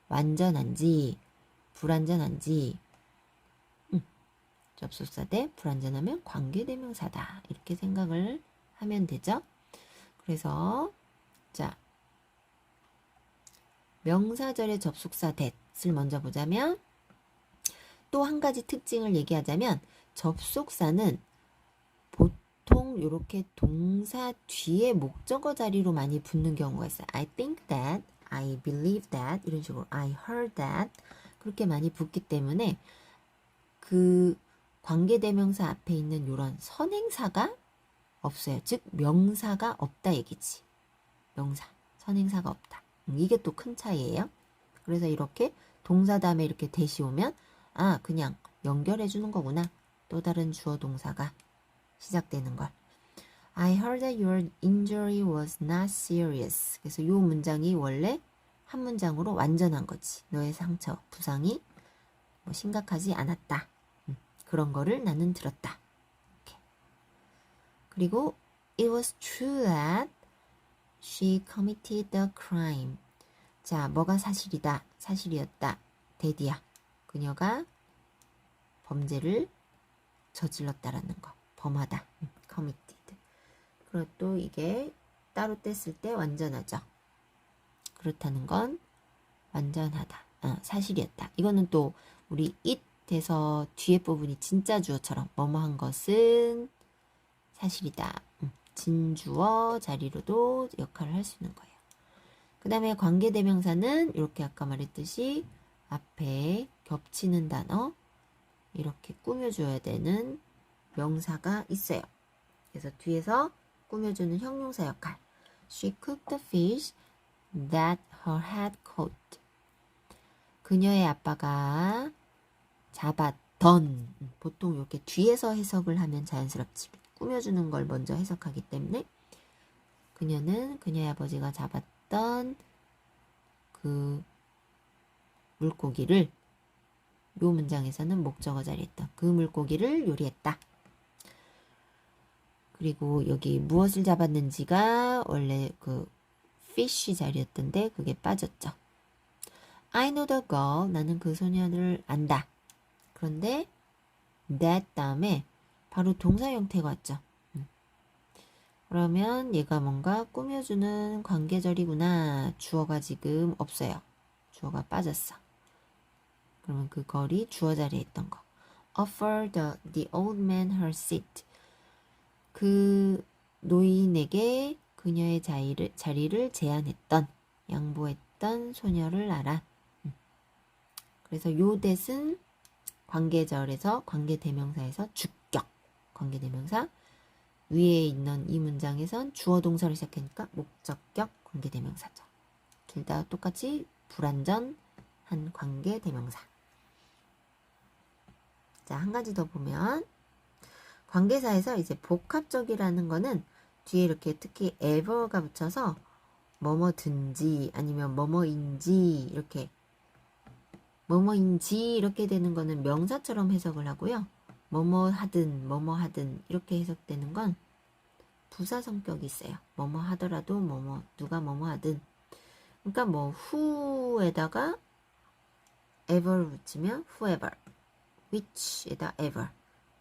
[SPEAKER 1] 완전한지 불완전한지 접속사 대 불완전하면 관계대명사다. 이렇게 생각을 하면 되죠. 그래서 자 명사절의 접속사 that을 먼저 보자면 또 한 가지 특징을 얘기하자면 접속사는 보통 이렇게 동사 뒤에 목적어 자리로 많이 붙는 경우가 있어요. I think that, I believe that 이런 식으로 I heard that 그렇게 많이 붙기 때문에 그 관계대명사 앞에 있는 이런 선행사가 없어요. 즉 명사가 없다 얘기지. 명사, 선행사가 없다. 이게 또 큰 차이예요. 그래서 이렇게 동사 다음에 이렇게 대시 오면 아 그냥 연결해 주는 거구나. 또 다른 주어 동사가 시작되는 걸. I heard that your injury was not serious. 그래서 이 문장이 원래 한 문장으로 완전한 거지. 너의 상처, 부상이 뭐 심각하지 않았다. 그런 거를 나는 들었다. 이렇게. 그리고 it was true that she committed the crime. 자, 뭐가 사실이다. 사실이었다. 대디야. 그녀가 범죄를 저질렀다라는 거. 범하다. committed. 그리고 또 이게 따로 뗐을 때 완전하죠. 그렇다는 건 완전하다. 사실이었다. 이거는 또 우리 it에서 뒤에 부분이 진짜 주어처럼 뭐뭐한 것은 사실이다. 진주어 자리로도 역할을 할 수 있는 거예요. 그 다음에 관계대명사는 이렇게 아까 말했듯이 앞에 겹치는 단어 이렇게 꾸며줘야 되는 명사가 있어요. 그래서 뒤에서 꾸며주는 형용사 역할. She cooked the fish that her had caught. 그녀의 아빠가 잡았던. 보통 이렇게 뒤에서 해석을 하면 자연스럽지. 꾸며주는 걸 먼저 해석하기 때문에 그녀의 아버지가 잡았던 그 물고기를 요 문장에서는 목적어 자리에 있던 그 물고기를 요리했다. 그리고 여기 무엇을 잡았는지가 원래 그 fish 자리였던데 그게 빠졌죠. I know the girl. 나는 그 소녀를 안다. 그런데 that 다음에 바로 동사 형태가 왔죠. 그러면 얘가 뭔가 꾸며주는 관계절이구나. 주어가 지금 없어요. 주어가 빠졌어. 그러면 그 걸이 주어 자리에 있던 거. Offer the old man her seat. 그 노인에게 그녀의 자리를 제안했던, 양보했던 소녀를 알아. 그래서 요 that은 관계절에서 관계대명사에서 주격. 관계대명사. 위에 있는 이 문장에선 주어 동사를 시작하니까 목적격 관계대명사죠. 둘 다 똑같이 불완전한 관계대명사. 자, 한 가지 더 보면 관계사에서 이제 복합적이라는 거는 뒤에 이렇게 특히 ever가 붙여서 뭐뭐든지 아니면 뭐뭐인지 이렇게 뭐뭐인지 이렇게 되는 거는 명사처럼 해석을 하고요. 뭐뭐하든 뭐뭐하든 이렇게 해석되는 건 부사 성격이 있어요. 뭐뭐 하더라도 뭐뭐 누가 뭐뭐 하든 그러니까 뭐 who에다가 ever 붙이면 whoever which에다 ever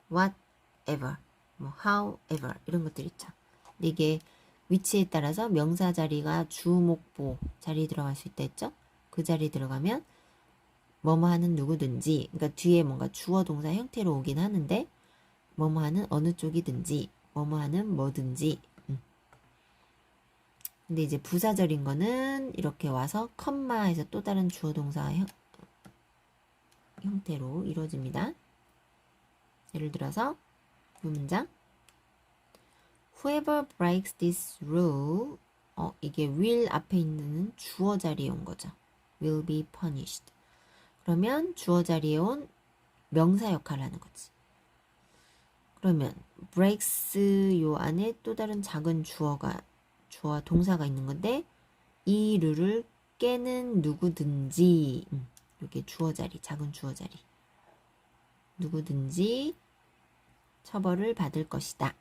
[SPEAKER 1] whatever 뭐 however 이런 것들 있죠. 근데 이게 위치에 따라서 명사 자리가 주목보 자리에 들어갈 수 있다 했죠. 그 자리에 들어가면 뭐뭐 하는 누구든지 그러니까 뒤에 뭔가 주어 동사 형태로 오긴 하는데 뭐뭐 하는 어느 쪽이든지 뭐뭐 하는 뭐든지 근데 이제 부사절인 거는 이렇게 와서 컴마에서 또 다른 주어 동사 형태로 이루어집니다. 예를 들어서 이 문장 Whoever breaks this rule 이게 will 앞에 있는 주어 자리에 온 거죠. will be punished. 그러면 주어 자리에 온 명사 역할을 하는 거지. 그러면 breaks 요 안에 또 다른 작은 주어와 동사가 있는 건데 이 룰을 깨는 누구든지 이렇게 주어 자리, 작은 주어 자리. 누구든지 처벌을 받을 것이다.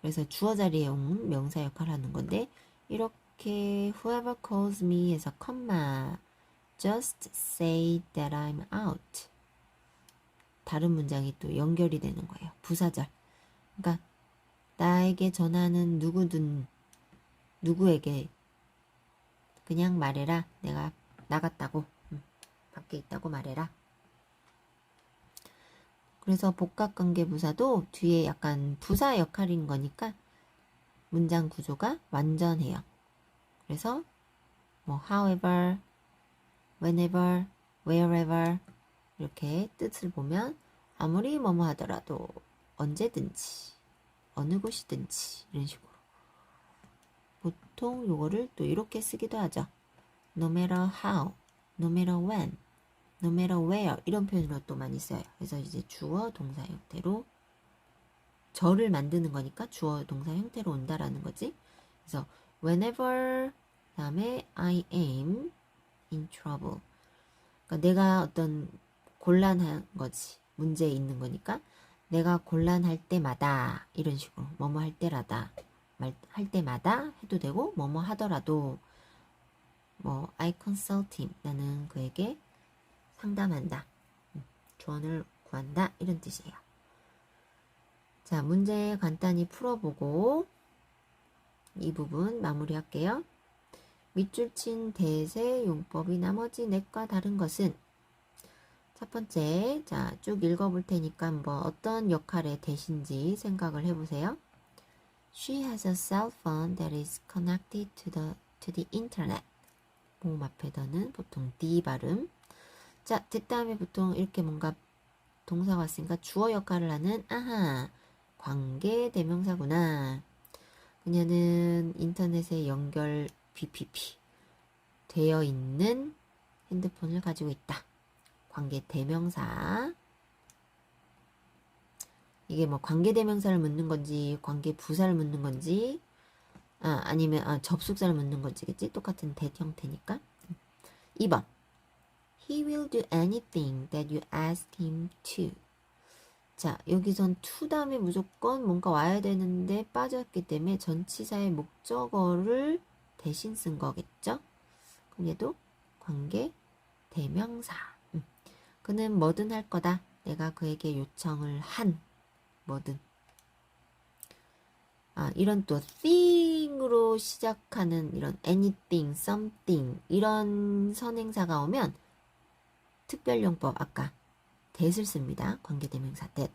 [SPEAKER 1] 그래서 주어 자리에 온 명사 역할을 하는 건데, 이렇게 whoever calls me 에서 컴마 just say that I'm out. 다른 문장이 또 연결이 되는 거예요. 부사절. 그러니까 나에게 전하는 누구든 누구에게 그냥 말해라. 내가 나갔다고. 밖에 있다고 말해라. 그래서 복합관계 부사도 뒤에 약간 부사 역할인 거니까 문장 구조가 완전해요. 그래서 뭐 however, whenever, wherever 이렇게 뜻을 보면 아무리 뭐뭐 하더라도 언제든지 어느 곳이든지 이런 식으로 보통 요거를 또 이렇게 쓰기도 하죠. No matter how, no matter when, no matter where 이런 표현으로 또 많이 써요. 그래서 이제 주어 동사 형태로 절을 만드는 거니까 주어 동사 형태로 온다라는 거지. 그래서 whenever 다음에 I am in trouble. 그러니까 내가 어떤 곤란한 거지. 문제에 있는 거니까 내가 곤란할 때마다 이런 식으로 뭐뭐 할 때라다 할 때마다 해도 되고 뭐뭐 하더라도 뭐 I consult him 나는 그에게 상담한다. 조언을 구한다. 이런 뜻이에요. 자, 문제 간단히 풀어보고 이 부분 마무리할게요. 밑줄 친 대세 용법이 나머지 넷과 다른 것은 첫 번째, 자, 쭉 읽어볼 테니까 뭐 어떤 역할의 대신지 생각을 해보세요. She has a cell phone that is connected to the internet. 모음 앞에 더는 보통 D 발음. 자, 됐다음에 보통 이렇게 뭔가 동사가 왔으니까 주어 역할을 하는 아하, 관계 대명사구나. 그녀는 인터넷에 연결 BPP 되어 있는 핸드폰을 가지고 있다. 관계 대명사. 이게 뭐 관계 대명사를 묻는 건지 관계 부사를 묻는 건지 아니면 접속사를 묻는 건지겠지. 똑같은 대 형태니까. 2번. He will do anything that you ask him to. 자, 여기선 to 다음에 무조건 뭔가 와야 되는데 빠졌기 때문에 전치사의 목적어를 대신 쓴 거겠죠? 그럼 얘도 관계 대명사. 그는 뭐든 할 거다. 내가 그에게 요청을 한 뭐든. 이런 또 thing으로 시작하는 이런 anything, something 이런 선행사가 오면 특별용법 아까 that을 씁니다. 관계대명사 that.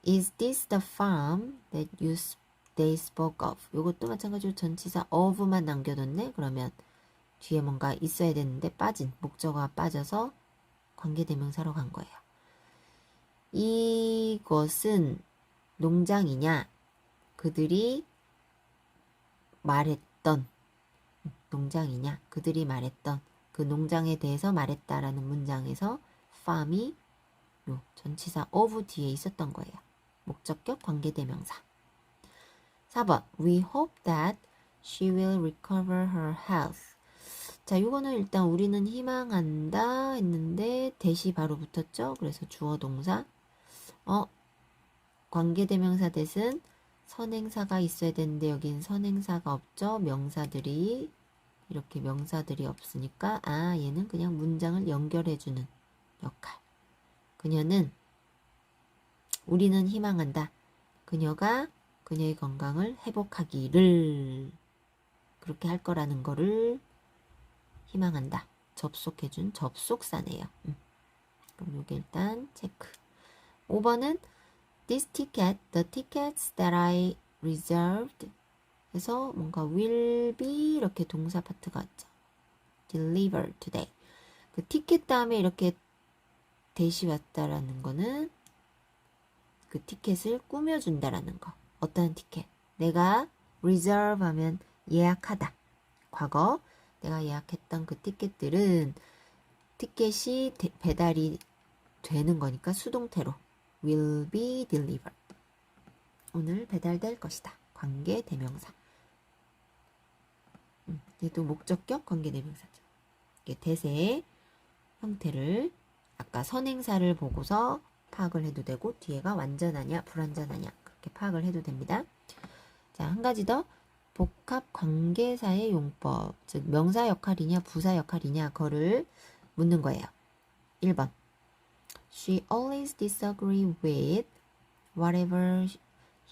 [SPEAKER 1] Is this the farm that they spoke of? 이것도 마찬가지로 전치사 of만 남겨뒀네. 그러면 뒤에 뭔가 있어야 되는데 빠진 목적어가 빠져서 관계대명사로 간 거예요. 이것은 농장이냐? 그들이 말했던 농장이냐? 그들이 말했던 그 농장에 대해서 말했다라는 문장에서 farm이 요 전치사 of 뒤에 있었던 거예요. 목적격 관계대명사. 4번. We hope that she will recover her health. 자, 이거는 일단 우리는 희망한다 했는데 대시 바로 붙었죠. 그래서 주어 동사. 관계대명사 대신 선행사가 있어야 되는데 여긴 선행사가 없죠. 명사들이 이렇게 명사들이 없으니까 얘는 그냥 문장을 연결해주는 역할. 그녀는 우리는 희망한다. 그녀가 그녀의 건강을 회복하기를 그렇게 할 거라는 거를 희망한다. 접속해준 접속사네요. 그럼 여기 일단 체크. 5번은 This ticket, the tickets that I reserved 해서 뭔가 will be 이렇게 동사 파트가 왔죠. deliver today. 그 티켓 다음에 이렇게 대시 왔다라는 거는 그 티켓을 꾸며준다라는 거. 어떤 티켓? 내가 reserve 하면 예약하다. 과거 내가 예약했던 그 티켓들은 티켓이 배달이 되는 거니까 수동태로 will be delivered. 오늘 배달될 것이다. 관계 대명사. 얘도 목적격 관계 대명사죠. 이게 대세 형태를 아까 선행사를 보고서 파악을 해도 되고 뒤에가 완전하냐 불완전하냐 그렇게 파악을 해도 됩니다. 자, 한 가지 더 복합 관계사의 용법, 즉 명사 역할이냐 부사 역할이냐 그거를 묻는 거예요. 1번 She always disagree with whatever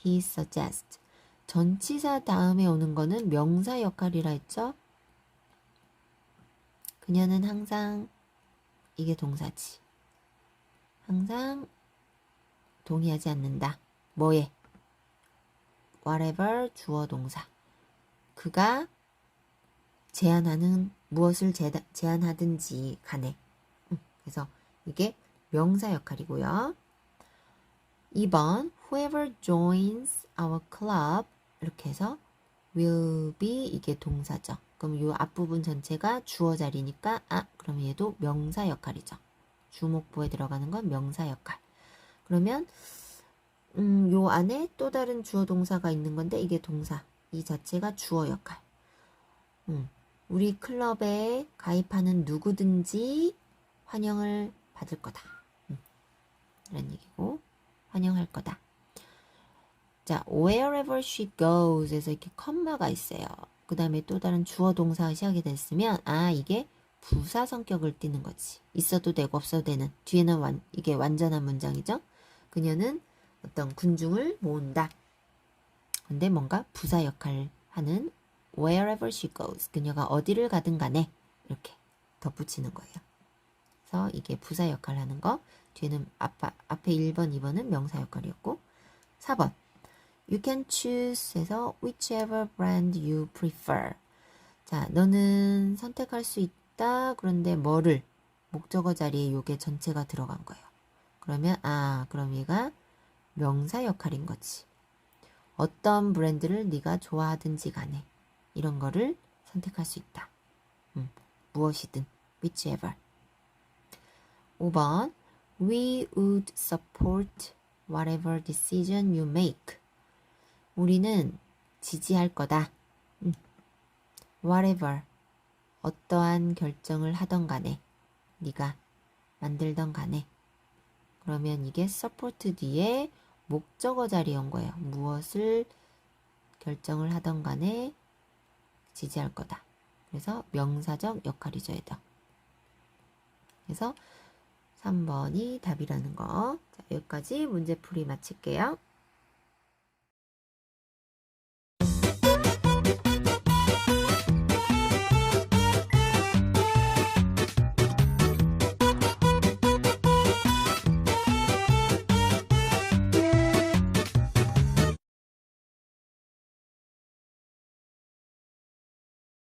[SPEAKER 1] he suggests. 전치사 다음에 오는 거는 명사 역할이라 했죠? 그녀는 항상 이게 동사지. 항상 동의하지 않는다. 뭐에? whatever 주어 동사. 그가 제안하는 무엇을 제안하든지 간에. 그래서 이게 명사 역할이고요. 2번 whoever joins our club 이렇게 해서 will be 이게 동사죠. 그럼 이 앞부분 전체가 주어 자리니까 그럼 얘도 명사 역할이죠. 주목부에 들어가는 건 명사 역할. 그러면 요 안에 또 다른 주어 동사가 있는 건데 이게 동사. 이 자체가 주어 역할. 우리 클럽에 가입하는 누구든지 환영을 받을 거다. 이런 얘기고 환영할 거다. 자, wherever she goes 에서 이렇게 컴마가 있어요. 그 다음에 또 다른 주어 동사가 시작이 됐으면 이게 부사 성격을 띠는 거지. 있어도 되고 없어도 되는. 뒤에는 이게 완전한 문장이죠. 그녀는 어떤 군중을 모은다. 근데 뭔가 부사 역할을 하는 wherever she goes. 그녀가 어디를 가든 간에 이렇게 덧붙이는 거예요. 그래서 이게 부사 역할을 하는 거. 뒤에는 앞에 1번, 2번은 명사 역할이었고 4번 You can choose 해서 whichever brand you prefer. 자, 너는 선택할 수 있다. 그런데 뭐를? 목적어 자리에 요게 전체가 들어간 거예요. 그러면 그럼 얘가 명사 역할인 거지. 어떤 브랜드를 네가 좋아하든지 간에 이런 거를 선택할 수 있다. 무엇이든 whichever. 5번 We would support whatever decision you make. 우리는 지지할 거다. whatever 어떠한 결정을 하던 간에 네가 만들던 간에 그러면 이게 support 뒤에 목적어 자리에 온 거예요. 무엇을 결정을 하던 간에 지지할 거다. 그래서 명사적 역할이죠. 얘도. 그래서 3번이 답이라는 거. 자, 여기까지 문제풀이 마칠게요.